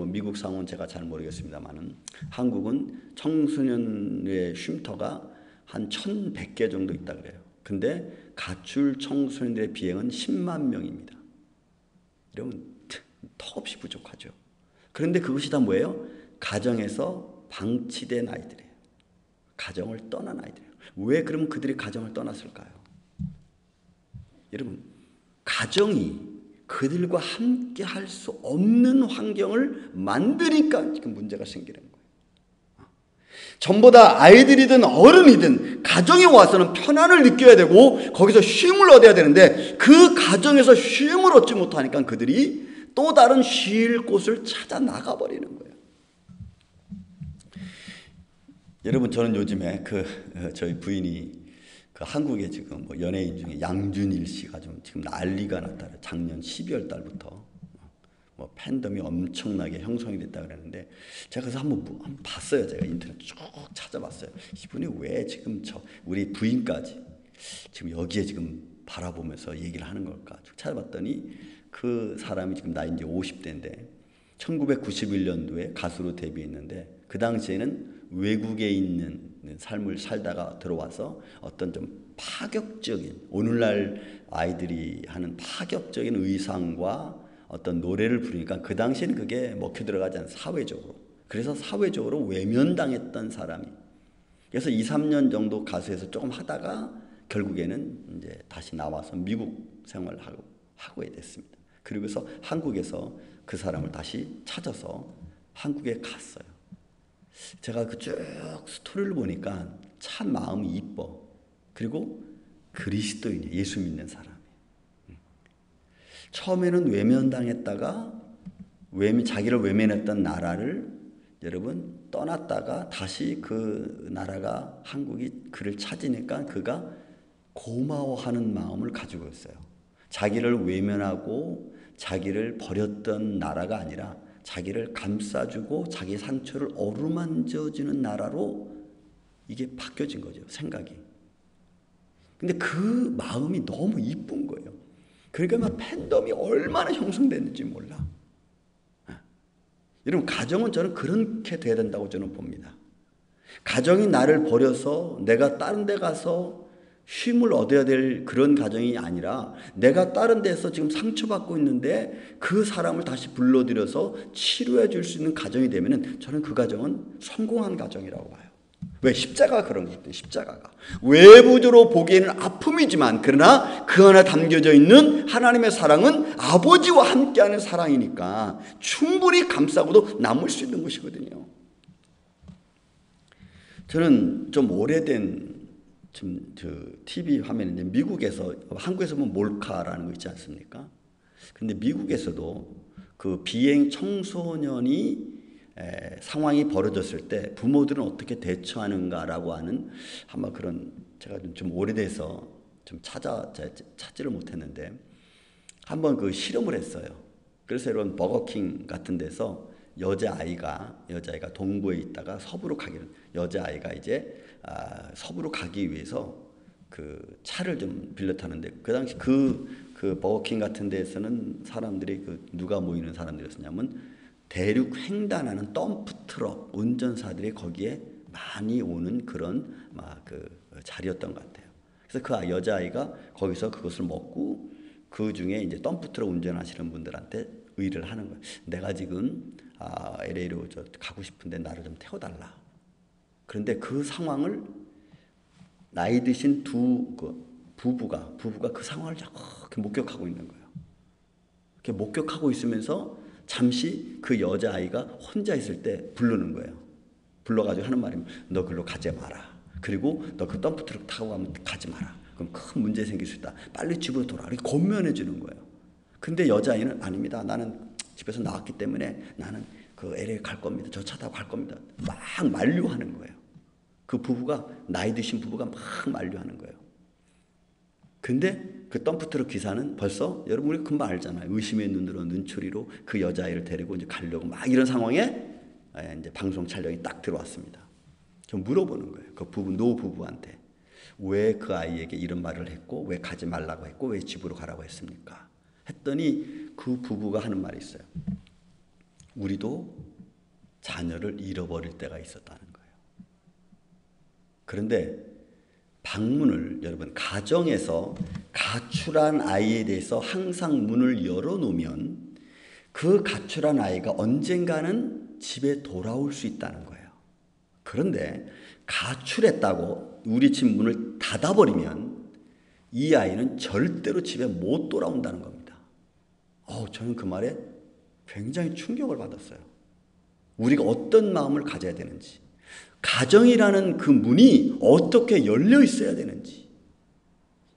미국 상황은 제가 잘 모르겠습니다만은 한국은 청소년의 쉼터가 한 1,100개 정도 있다 그래요. 근데 가출 청소년들의 비행은 10만 명입니다. 여러분 턱없이 부족하죠. 그런데 그것이 다 뭐예요? 가정에서 방치된 아이들이에요. 가정을 떠난 아이들이에요. 왜 그러면 그들이 가정을 떠났을까요? 여러분, 가정이 그들과 함께 할 수 없는 환경을 만드니까 지금 문제가 생기는 거예요. 전보다 아이들이든 어른이든 가정에 와서는 편안을 느껴야 되고 거기서 쉼을 얻어야 되는데 그 가정에서 쉼을 얻지 못하니까 그들이 또 다른 쉴 곳을 찾아 나가버리는 거예요. 여러분, 저는 요즘에 저희 부인이 한국에 지금 연예인 중에 양준일 씨가 지금 난리가 났다. 작년 12월 달부터 팬덤이 엄청나게 형성이 됐다 그랬는데 제가 그래서 한번 봤어요. 제가 인터넷 쭉 찾아봤어요. 이분이 왜 지금 우리 부인까지 지금 여기에 지금 바라보면서 얘기를 하는 걸까? 쭉 찾아봤더니 그 사람이 지금 나이 이제 50대인데 1991년도에 가수로 데뷔했는데 그 당시에는 외국에 있는 삶을 살다가 들어와서 어떤 좀 파격적인, 오늘날 아이들이 하는 파격적인 의상과 어떤 노래를 부르니까 그 당시에는 그게 먹혀 들어가지 않아요. 사회적으로. 그래서 사회적으로 외면당했던 사람이. 그래서 2, 3년 정도 가수에서 조금 하다가 결국에는 이제 다시 나와서 미국 생활을 하게 됐습니다. 그리고서 한국에서 그 사람을 다시 찾아서 한국에 갔어요. 제가 그 쭉 스토리를 보니까 참 마음이 이뻐. 그리고 그리스도인이에요. 예수 믿는 사람이. 처음에는 외면당했다가 자기를 외면했던 나라를 여러분 떠났다가 다시 그 나라가 한국이 그를 찾으니까 그가 고마워하는 마음을 가지고 있어요. 자기를 외면하고 자기를 버렸던 나라가 아니라 자기를 감싸주고 자기 상처를 어루만져주는 나라로 이게 바뀌어진 거죠. 생각이. 근데 그 마음이 너무 이쁜 거예요. 그러니까 막 팬덤이 얼마나 형성됐는지 몰라. 여러분 가정은 저는 그렇게 돼야 된다고 저는 봅니다. 가정이 나를 버려서 내가 다른 데 가서 쉼을 얻어야 될 그런 가정이 아니라 내가 다른 데서 지금 상처받고 있는데 그 사람을 다시 불러들여서 치료해 줄 수 있는 가정이 되면 저는 그 가정은 성공한 가정이라고 봐요. 왜? 십자가가 그런 거거든요. 십자가가 외부적으로 보기에는 아픔이지만 그러나 그 안에 담겨져 있는 하나님의 사랑은 아버지와 함께하는 사랑이니까 충분히 감싸고도 남을 수 있는 것이거든요. 저는 좀 오래된 TV 화면인데 미국에서 한국에서 보면 몰카라는 거 있지 않습니까? 근데 미국에서도 그 비행 청소년이 상황이 벌어졌을 때 부모들은 어떻게 대처하는가라고 하는 아마 그런 제가 좀 오래돼서 좀 찾지를 못했는데 한번 그 실험을 했어요. 그래서 이런 버거킹 같은 데서 여자아이가 동부에 있다가 서부로 여자아이가 이제 서부로 가기 위해서 그 차를 좀 빌려 타는데 그 당시 그 버거킹 같은 데에서는 사람들이 누가 모이는 사람들이었냐면 대륙 횡단하는 덤프 트럭 운전사들이 거기에 많이 오는 그런 자리였던 것 같아요. 그래서 그 여자아이가 거기서 그것을 먹고 그 중에 이제 덤프 트럭 운전하시는 분들한테 의뢰를 하는 거예요. 내가 지금 LA로 가고 싶은데 나를 좀 태워달라. 그런데 그 상황을 나이 드신 부부가 그 상황을 이렇게 목격하고 있는 거예요. 이렇게 목격하고 있으면서 잠시 그 여자아이가 혼자 있을 때 부르는 거예요. 불러가지고 하는 말이 너 글로 가지 마라. 그리고 너 그 덤프트럭 타고 가지 마라. 그럼 큰 문제 생길 수 있다. 빨리 집으로 돌아와. 이렇게 권면해 주는 거예요. 근데 여자아이는 아닙니다. 나는 집에서 나왔기 때문에 나는 그 LA 갈 겁니다. 저 차 타고 갈 겁니다. 막 만류하는 거예요. 그 부부가 나이 드신 부부가 막 만류하는 거예요. 근데 그 덤프트럭 기사는 벌써 여러분 우리 금방 알잖아요. 의심의 눈으로 눈초리로 그 여자아이를 데리고 이제 가려고 막 이런 상황에 이제 방송 촬영이 딱 들어왔습니다. 좀 물어보는 거예요. 그 노부부한테 왜 그 아이에게 이런 말을 했고 왜 가지 말라고 했고 왜 집으로 가라고 했습니까? 했더니 그 부부가 하는 말이 있어요. 우리도 자녀를 잃어버릴 때가 있었다는 거예요. 그런데 방문을 여러분 가정에서 가출한 아이에 대해서 항상 문을 열어놓으면 그 가출한 아이가 언젠가는 집에 돌아올 수 있다는 거예요. 그런데 가출했다고 우리 집 문을 닫아버리면 이 아이는 절대로 집에 못 돌아온다는 겁니다. 저는 그 말에 굉장히 충격을 받았어요. 우리가 어떤 마음을 가져야 되는지, 가정이라는 그 문이 어떻게 열려 있어야 되는지.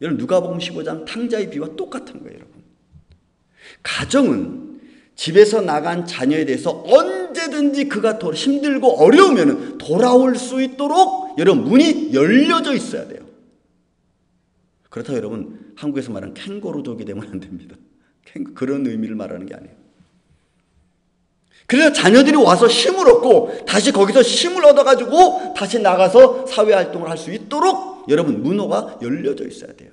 여러분 누가복음 15장 탕자의 비유와 똑같은 거예요. 여러분 가정은 집에서 나간 자녀에 대해서 언제든지 그가 더 힘들고 어려우면 돌아올 수 있도록 여러분 문이 열려져 있어야 돼요. 그렇다고 여러분 한국에서 말하는 캥거루족이 되면 안 됩니다. 그런 의미를 말하는 게 아니에요. 그래서 자녀들이 와서 힘을 얻고 다시 거기서 힘을 얻어가지고 다시 나가서 사회활동을 할 수 있도록 여러분 문호가 열려져 있어야 돼요.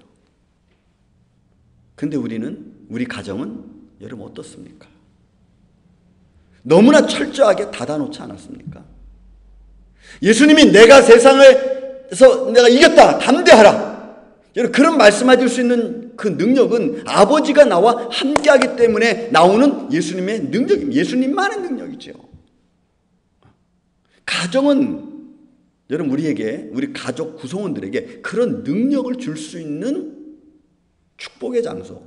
근데 우리 가정은 여러분 어떻습니까? 너무나 닫아놓지 않았습니까? 예수님이 내가 세상에서 내가 이겼다 담대하라. 여러분 그런 말씀하실 수 있는 그 능력은 아버지가 나와 함께하기 때문에 나오는 예수님의 능력입니다. 예수님만의 능력이죠. 가정은 여러분 우리 가족 구성원들에게 그런 능력을 줄 수 있는 축복의 장소,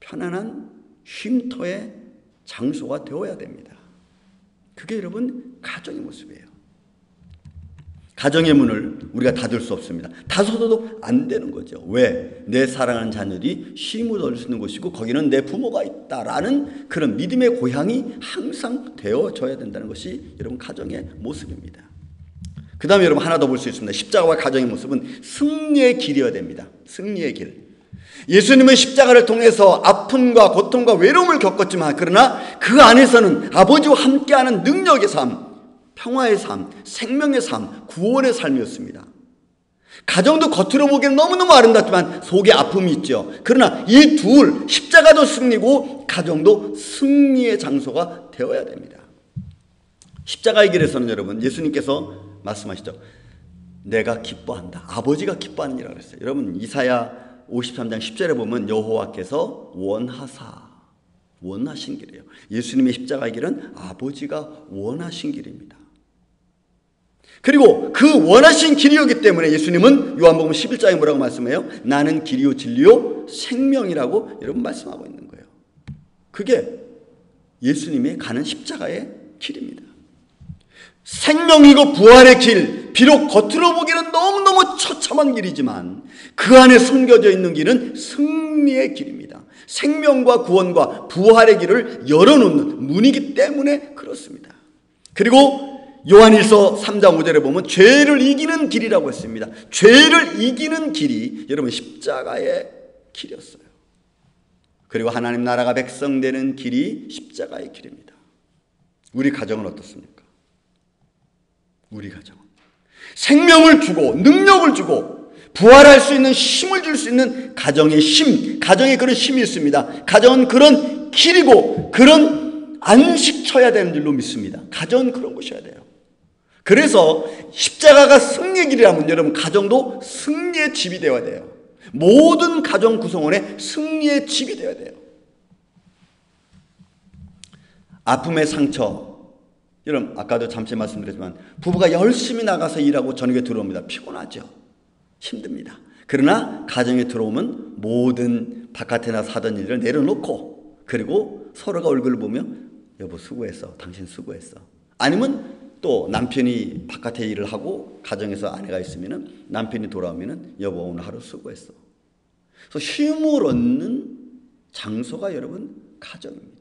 편안한 쉼터의 장소가 되어야 됩니다. 그게 여러분 가정의 모습이에요. 가정의 문을 우리가 닫을 수 없습니다. 닫아서도 안 되는 거죠. 왜? 내 사랑하는 자녀들이 쉼을 얻을 수 있는 곳이고 거기는 내 부모가 있다라는 그런 믿음의 고향이 항상 되어져야 된다는 것이 여러분 가정의 모습입니다. 그 다음에 여러분 하나 더 볼 수 있습니다. 십자가와 가정의 모습은 승리의 길이어야 됩니다. 승리의 길. 예수님은 십자가를 통해서 아픔과 고통과 외로움을 겪었지만 그러나 그 안에서는 아버지와 함께하는 능력의 삶, 평화의 삶, 생명의 삶, 구원의 삶이었습니다. 가정도 겉으로 보기에는 너무너무 아름답지만 속에 아픔이 있죠. 그러나 이 둘, 십자가도 승리고 가정도 승리의 장소가 되어야 됩니다. 십자가의 길에서는 여러분 예수님께서 말씀하시죠. 내가 기뻐한다. 아버지가 기뻐하는 일이라고 했어요. 여러분 이사야 53장 10절에 보면 여호와께서 원하신 길이에요. 예수님의 십자가의 길은 아버지가 원하신 길입니다. 그리고 그 원하신 길이었기 때문에 예수님은 요한복음 11장에 뭐라고 말씀해요? 나는 길이요 진리요 생명이라고 여러분 말씀하고 있는 거예요. 그게 예수님이 가는 십자가의 길입니다. 생명이고 부활의 길, 비록 겉으로 보기에는 너무너무 처참한 길이지만 그 안에 숨겨져 있는 길은 승리의 길입니다. 생명과 구원과 부활의 길을 열어놓는 문이기 때문에 그렇습니다. 그리고 요한일서 3장 5절에 보면 죄를 이기는 길이라고 했습니다. 죄를 이기는 길이 여러분 십자가의 길이었어요. 그리고 하나님 나라가 백성되는 길이 십자가의 길입니다. 우리 가정은 어떻습니까? 우리 가정은 생명을 주고 능력을 주고 부활할 수 있는 힘을 줄 수 있는 가정의 힘, 가정에 그런 힘이 있습니다. 가정은 그런 길이고 그런 안식처야 되는 줄로 믿습니다. 가정은 그런 곳이어야 돼요. 그래서 십자가가 승리의 길이라면 여러분 가정도 승리의 집이 되어야 돼요. 모든 가정 구성원의 승리의 집이 되어야 돼요. 아픔의 상처, 여러분 아까도 잠시 말씀드렸지만 부부가 열심히 나가서 일하고 저녁에 들어옵니다. 피곤하죠. 힘듭니다. 그러나 가정에 들어오면 모든 바깥에 나서 하던 일을 내려놓고 그리고 서로가 얼굴을 보며 여보 수고했어. 당신 수고했어. 아니면 또 남편이 바깥에 일을 하고 가정에서 아내가 있으면 남편이 돌아오면 여보 오늘 하루 수고했어. 그래서 쉼을 얻는 장소가 여러분 가정입니다.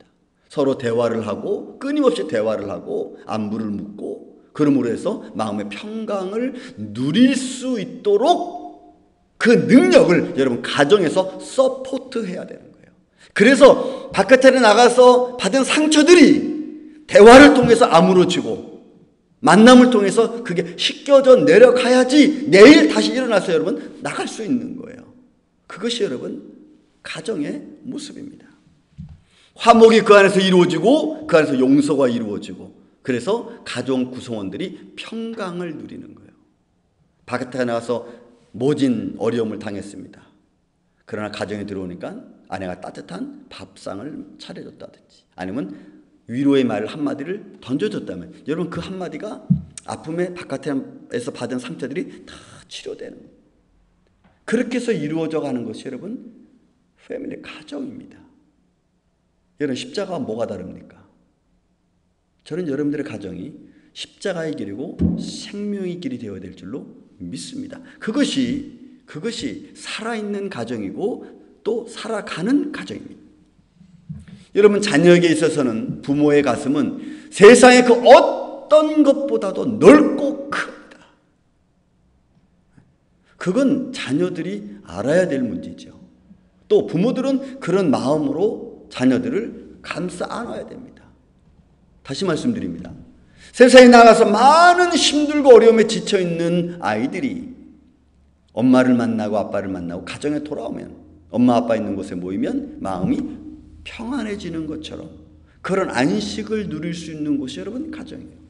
서로 대화를 하고 끊임없이 대화를 하고 안부를 묻고 그러므로 해서 마음의 평강을 누릴 수 있도록 그 능력을 여러분 가정에서 서포트해야 되는 거예요. 그래서 바깥에 나가서 받은 상처들이 대화를 통해서 아물어지고 만남을 통해서 그게 씻겨져 내려가야지 내일 다시 일어나서 여러분 나갈 수 있는 거예요. 그것이 여러분 가정의 모습입니다. 화목이 그 안에서 이루어지고 그 안에서 용서가 이루어지고 그래서 가정 구성원들이 평강을 누리는 거예요. 바깥에 나가서 모진 어려움을 당했습니다. 그러나 가정에 들어오니까 아내가 따뜻한 밥상을 차려줬다든지 아니면 위로의 말 한마디를 던져줬다면 여러분 그 한마디가 아픔의 바깥에서 받은 상처들이 다 치료되는 그렇게 해서 이루어져 가는 것이 여러분 패밀리 가정입니다. 여러분 십자가와 뭐가 다릅니까? 저는 여러분들의 가정이 십자가의 길이고 생명의 길이 되어야 될 줄로 믿습니다. 그것이 살아있는 가정이고 또 살아가는 가정입니다. 여러분 자녀에게 있어서는 부모의 가슴은 세상의 그 어떤 것보다도 넓고 큽니다. 그건 자녀들이 알아야 될 문제죠. 또 부모들은 그런 마음으로 자녀들을 감싸 안아야 됩니다. 다시 말씀드립니다. 세상에 나가서 많은 힘들고 어려움에 지쳐있는 아이들이 엄마를 만나고 아빠를 만나고 가정에 돌아오면 엄마 아빠 있는 곳에 모이면 마음이 평안해지는 것처럼 그런 안식을 누릴 수 있는 곳이 여러분 가정이에요.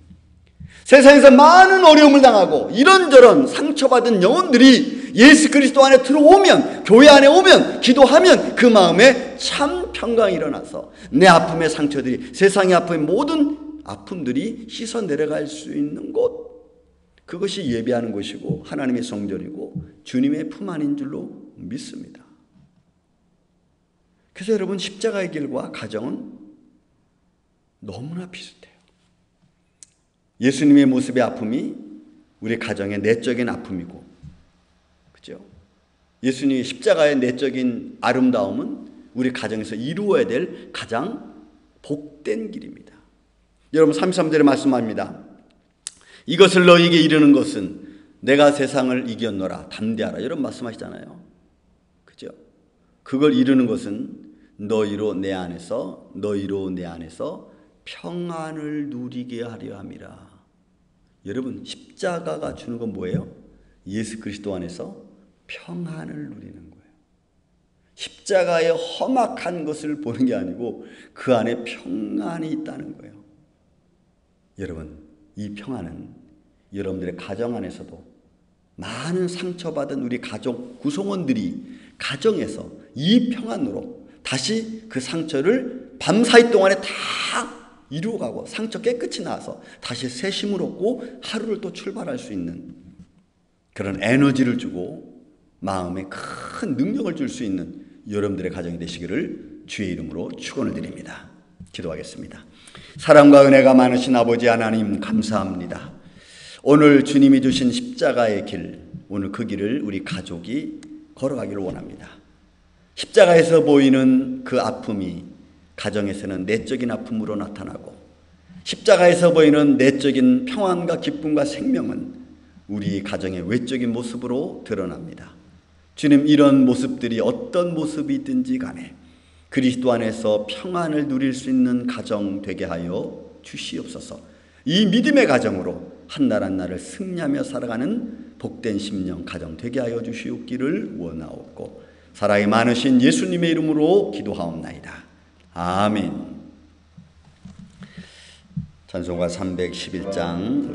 세상에서 많은 어려움을 당하고 이런저런 상처받은 영혼들이 예수 그리스도 안에 들어오면 교회 안에 오면 기도하면 그 마음에 참 평강이 일어나서 내 아픔의 상처들이 세상의 아픔의 모든 아픔들이 씻어 내려갈 수 있는 곳 그것이 예배하는 곳이고 하나님의 성전이고 주님의 품 안인 줄로 믿습니다. 그래서 여러분 십자가의 길과 가정은 너무나 비슷해요. 예수님의 모습의 아픔이 우리 가정의 내적인 아픔이고, 그죠? 예수님의 십자가의 내적인 아름다움은 우리 가정에서 이루어야 될 가장 복된 길입니다. 여러분 33절에 말씀합니다. 이것을 너희에게 이르는 것은 내가 세상을 이겼노라 담대하라, 이런 말씀하시잖아요. 그죠? 그걸 이루는 것은 너희로 내 안에서 평안을 누리게 하려 함이라. 여러분 십자가가 주는 건 뭐예요? 예수 그리스도 안에서 평안을 누리는 거예요. 십자가의 험악한 것을 보는 게 아니고 그 안에 평안이 있다는 거예요. 여러분 이 평안은 여러분들의 가정 안에서도 많은 상처받은 우리 가족 구성원들이 가정에서 이 평안으로 다시 그 상처를 밤사이 동안에 다 이루어가고 상처 깨끗이 나와서 다시 새 힘을 얻고 하루를 또 출발할 수 있는 그런 에너지를 주고 마음에 큰 능력을 줄 수 있는 여러분들의 가정이 되시기를 주의 이름으로 축원을 드립니다. 기도하겠습니다. 사랑과 은혜가 많으신 아버지 하나님 감사합니다. 오늘 주님이 주신 십자가의 길, 오늘 그 길을 우리 가족이 걸어가기를 원합니다. 십자가에서 보이는 그 아픔이 가정에서는 내적인 아픔으로 나타나고, 십자가에서 보이는 내적인 평안과 기쁨과 생명은 우리 가정의 외적인 모습으로 드러납니다. 주님, 이런 모습들이 어떤 모습이든지 간에 그리스도 안에서 평안을 누릴 수 있는 가정 되게 하여 주시옵소서. 이 믿음의 가정으로 한 날 한 날을 승리하며 살아가는 복된 심령 가정 되게 하여 주시옵기를 원하옵고, 사랑이 많으신 예수님의 이름으로 기도하옵나이다. 아멘. 찬송가 311장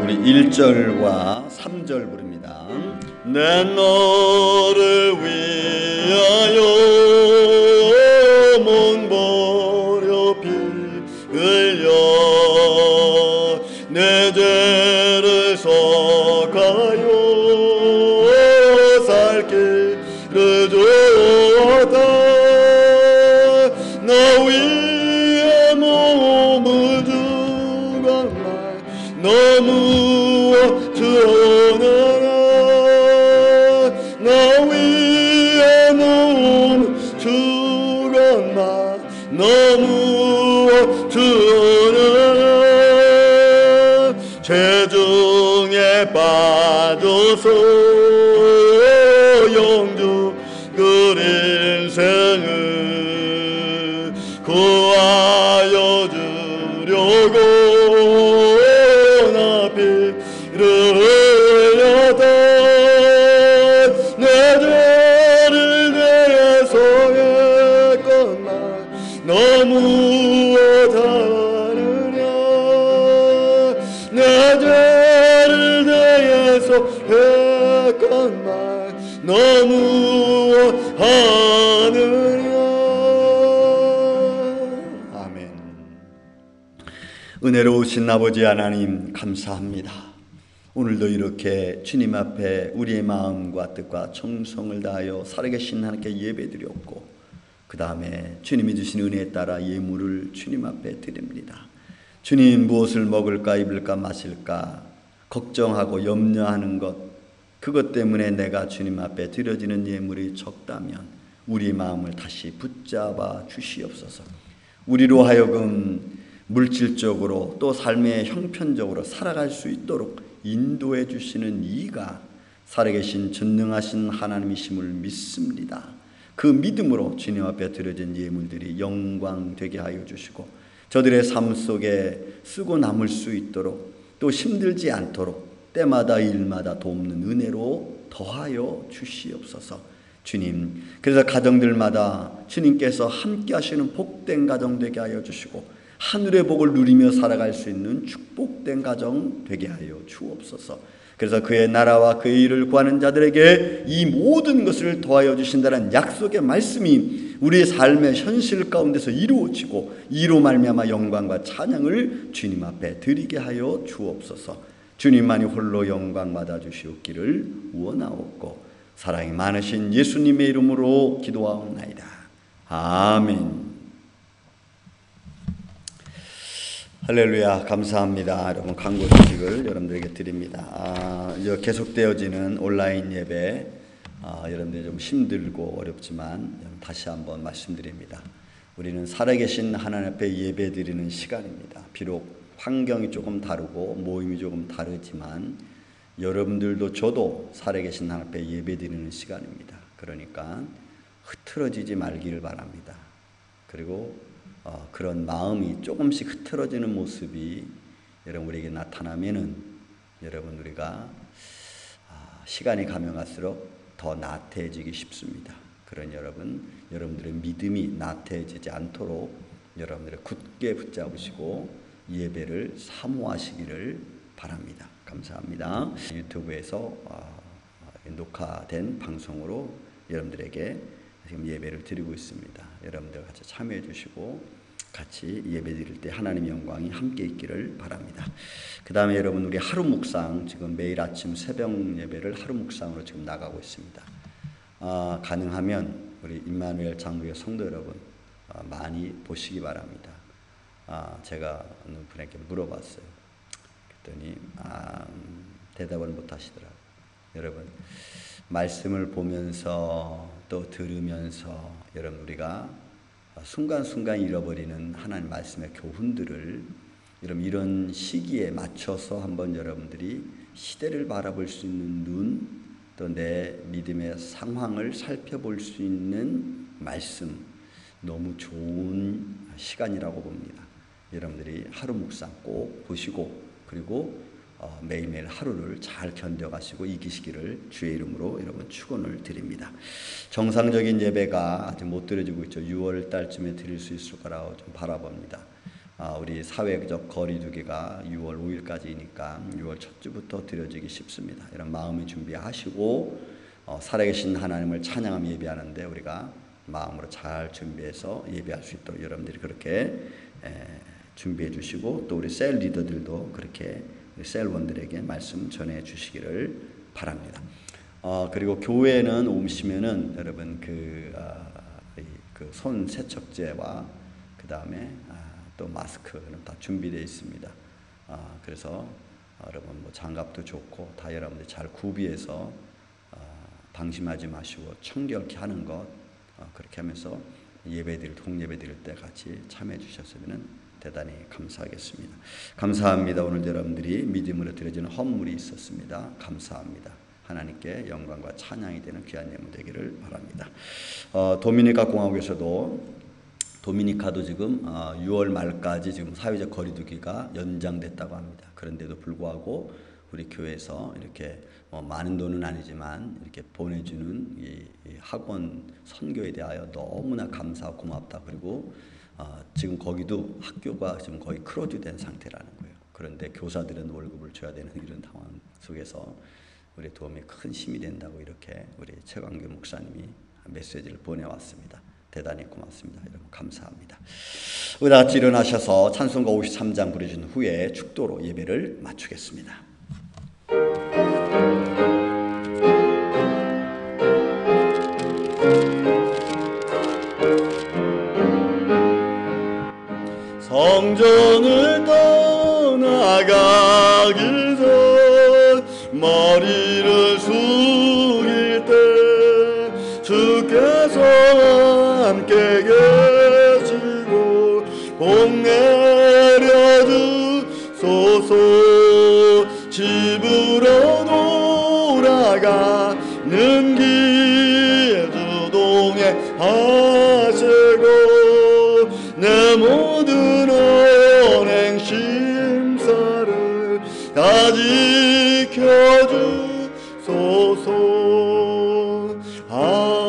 우리 1절과 3절 부릅니다. 내 너를 위하여 몸버려 피 흘려 내 죄를 속하여 살 길을 주었다. 나 위에 몸을 주었나 너무 주어나라. 나 위에 몸을 주었나 너무 주어나라. 죄중에 빠져서 영주 그 인생을 구하여 주려고 나 피를 흘렸다. 내 죄를 내서 했건만 너무 다르냐. 내 죄를 내서 했건만 너무 하느냐. 아멘. 은혜로우신 아버지 하나님 감사합니다. 오늘도 이렇게 주님 앞에 우리의 마음과 뜻과 정성을 다하여 살아계신 하나님께 예배드렸고, 그 다음에 주님이 주신 은혜에 따라 예물을 주님 앞에 드립니다. 주님, 무엇을 먹을까 입을까 마실까 걱정하고 염려하는 것, 그것 때문에 내가 주님 앞에 드려지는 예물이 적다면 우리 마음을 다시 붙잡아 주시옵소서. 우리로 하여금 물질적으로 또 삶의 형편적으로 살아갈 수 있도록 인도해 주시는 이가 살아계신 전능하신 하나님이심을 믿습니다. 그 믿음으로 주님 앞에 드려진 예물들이 영광 되게 하여 주시고, 저들의 삶 속에 쓰고 남을 수 있도록, 또 힘들지 않도록 때마다 일마다 돕는 은혜로 더하여 주시옵소서. 주님, 그래서 가정들마다 주님께서 함께 하시는 복된 가정 되게 하여 주시고, 하늘의 복을 누리며 살아갈 수 있는 축복된 가정 되게 하여 주옵소서. 그래서 그의 나라와 그의 일을 구하는 자들에게 이 모든 것을 더하여 주신다는 약속의 말씀이 우리의 삶의 현실 가운데서 이루어지고, 이로 말미암아 영광과 찬양을 주님 앞에 드리게 하여 주옵소서. 주님만이 홀로 영광 받아 주시옵기를 원하옵고, 사랑이 많으신 예수님의 이름으로 기도하옵나이다. 아멘. 할렐루야. 감사합니다. 여러분, 광고 소식을 여러분들에게 드립니다. 계속되어지는 온라인 예배, 여러분들이 좀 힘들고 어렵지만 다시 한번 말씀드립니다. 우리는 살아계신 하나님 앞에 예배 드리는 시간입니다. 비록 환경이 조금 다르고 모임이 조금 다르지만 여러분들도 저도 살아계신 하나님 앞에 예배 드리는 시간입니다. 그러니까 흐트러지지 말기를 바랍니다. 그리고 그런 마음이 조금씩 흐트러지는 모습이 여러분 우리에게 나타나면은 여러분 우리가 시간이 가면 갈수록 더 나태해지기 쉽습니다. 그런 여러분들의 믿음이 나태해지지 않도록 여러분들의 굳게 붙잡으시고 예배를 사모하시기를 바랍니다. 감사합니다. 유튜브에서 녹화된 방송으로 여러분들에게 지금 예배를 드리고 있습니다. 여러분들 같이 참여해 주시고 같이 예배 드릴 때 하나님의 영광이 함께 있기를 바랍니다. 그 다음에 여러분 우리 하루 묵상, 지금 매일 아침 새벽 예배를 하루 묵상으로 지금 나가고 있습니다. 가능하면 우리 임마누엘 장로교 성도 여러분 많이 보시기 바랍니다. 제가 어느 분에게 물어봤어요. 그랬더니 대답을 못 하시더라고요. 여러분 말씀을 보면서 또 들으면서 여러분 우리가 순간순간 잃어버리는 하나님 말씀의 교훈들을 여러분 이런 시기에 맞춰서 한번 여러분들이 시대를 바라볼 수 있는 눈, 또 내 믿음의 상황을 살펴볼 수 있는 말씀, 너무 좋은 시간이라고 봅니다. 여러분들이 하루 묵상 꼭 보시고 그리고 매일매일 하루를 잘 견뎌가시고 이기시기를 주의 이름으로 여러분 축원을 드립니다. 정상적인 예배가 아직 못 드려지고 있죠. 6월 달쯤에 드릴 수 있을 거라고 좀 바라봅니다. 우리 사회적 거리두기가 6월 5일까지니까 6월 첫 주부터 드려지기 쉽습니다. 이런 마음의 준비하시고 살아계신 하나님을 찬양하며 예배하는데 우리가 마음으로 잘 준비해서 예배할 수 있도록 여러분들이 그렇게 준비해 주시고 또 우리 셀 리더들도 그렇게 셀원들에게 말씀 전해 주시기를 바랍니다. 그리고 교회는 오시면은 여러분 그 손 세척제와 그 다음에 또 마스크는 다 준비되어 있습니다. 그래서 여러분 뭐 장갑도 좋고 다 여러분들 잘 구비해서 방심하지 마시고 청결케 하는 것 그렇게 하면서 동예배 드릴 때 같이 참여해 주셨으면 대단히 감사하겠습니다. 감사합니다. 오늘 여러분들이 믿음으로 드려지는 헌물이 있었습니다. 감사합니다. 하나님께 영광과 찬양이 되는 귀한 예물 되기를 바랍니다. 도미니카 공화국에서도 도미니카도 지금 6월 말까지 지금 사회적 거리두기가 연장됐다고 합니다. 그런데도 불구하고 우리 교회에서 이렇게 많은 돈은 아니지만 이렇게 보내주는 이 학원 선교에 대하여 너무나 감사하고 고맙다. 그리고 지금 거기도 학교가 지금 거의 크로즈된 상태라는 거예요. 그런데 교사들은 월급을 줘야 되는 이런 상황 속에서 우리 도움이 큰 힘이 된다고 이렇게 우리 최광규 목사님이 메시지를 보내왔습니다. 대단히 고맙습니다. 여러분 감사합니다. 우리 다 같이 일어나셔서 찬송가 53장 부르신 후에 축도로 예배를 마치겠습니다. 성전을 떠나가기 전 머리를 숙일 때 주께서 함께 계시고 복 내려 주소서. 집으로 돌아가는 길 주동에 하시고 내 모든 언행 심사를 다 지켜주소서. 아멘.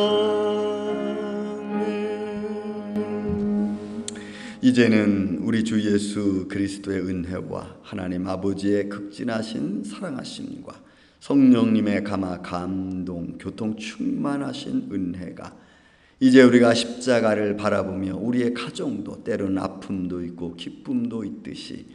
이제는 우리 주 예수 그리스도의 은혜와 하나님 아버지의 극진하신 사랑하심과 성령님의 감화 감동 교통 충만하신 은혜가 이제 우리가 십자가를 바라보며 우리의 가정도 때로는 아픔도 있고 기쁨도 있듯이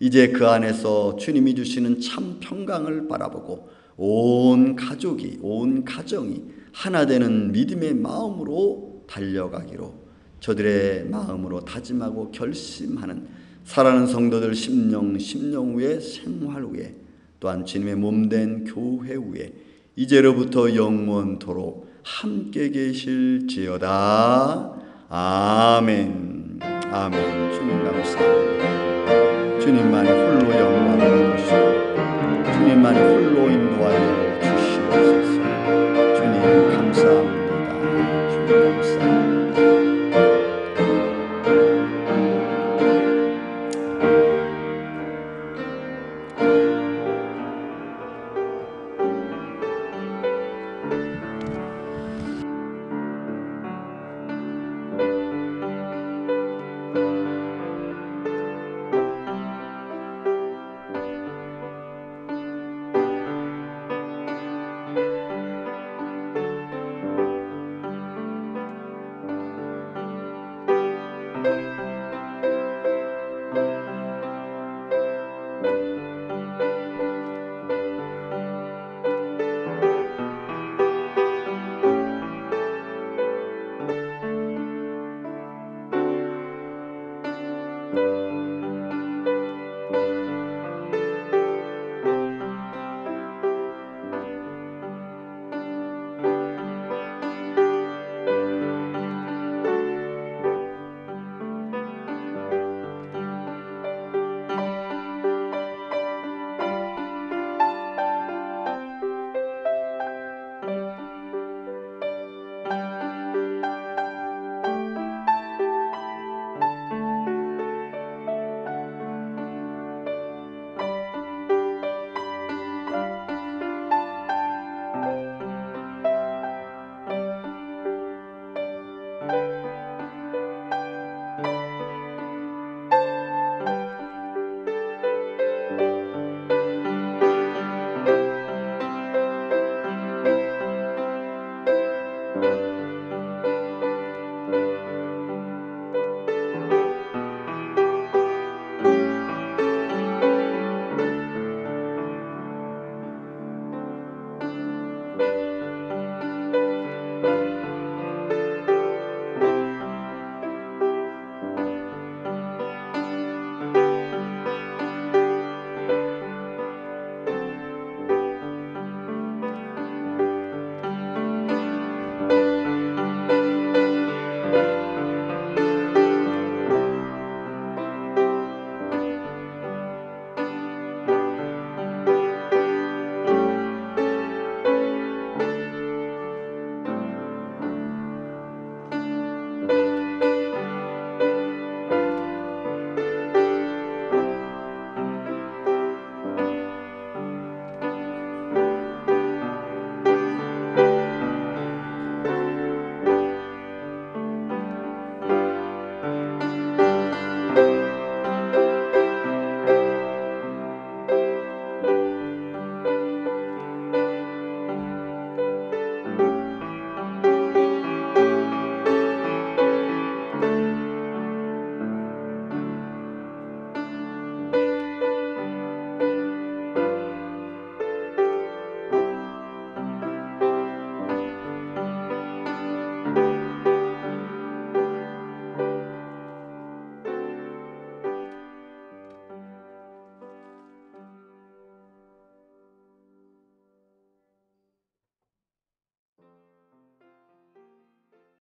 이제 그 안에서 주님이 주시는 참 평강을 바라보고 온 가족이, 온 가정이 하나 되는 믿음의 마음으로 달려가기로 저들의 마음으로 다짐하고 결심하는 사랑하는 성도들 심령 후에 생활 후에 또한 주님의 몸된 교회 후에 이제로부터 영원토록 함께 계실지어다. 아멘. 아멘. 주님 감사합니다. 주님만이 홀로 영광을 받으시고 주님만이 홀로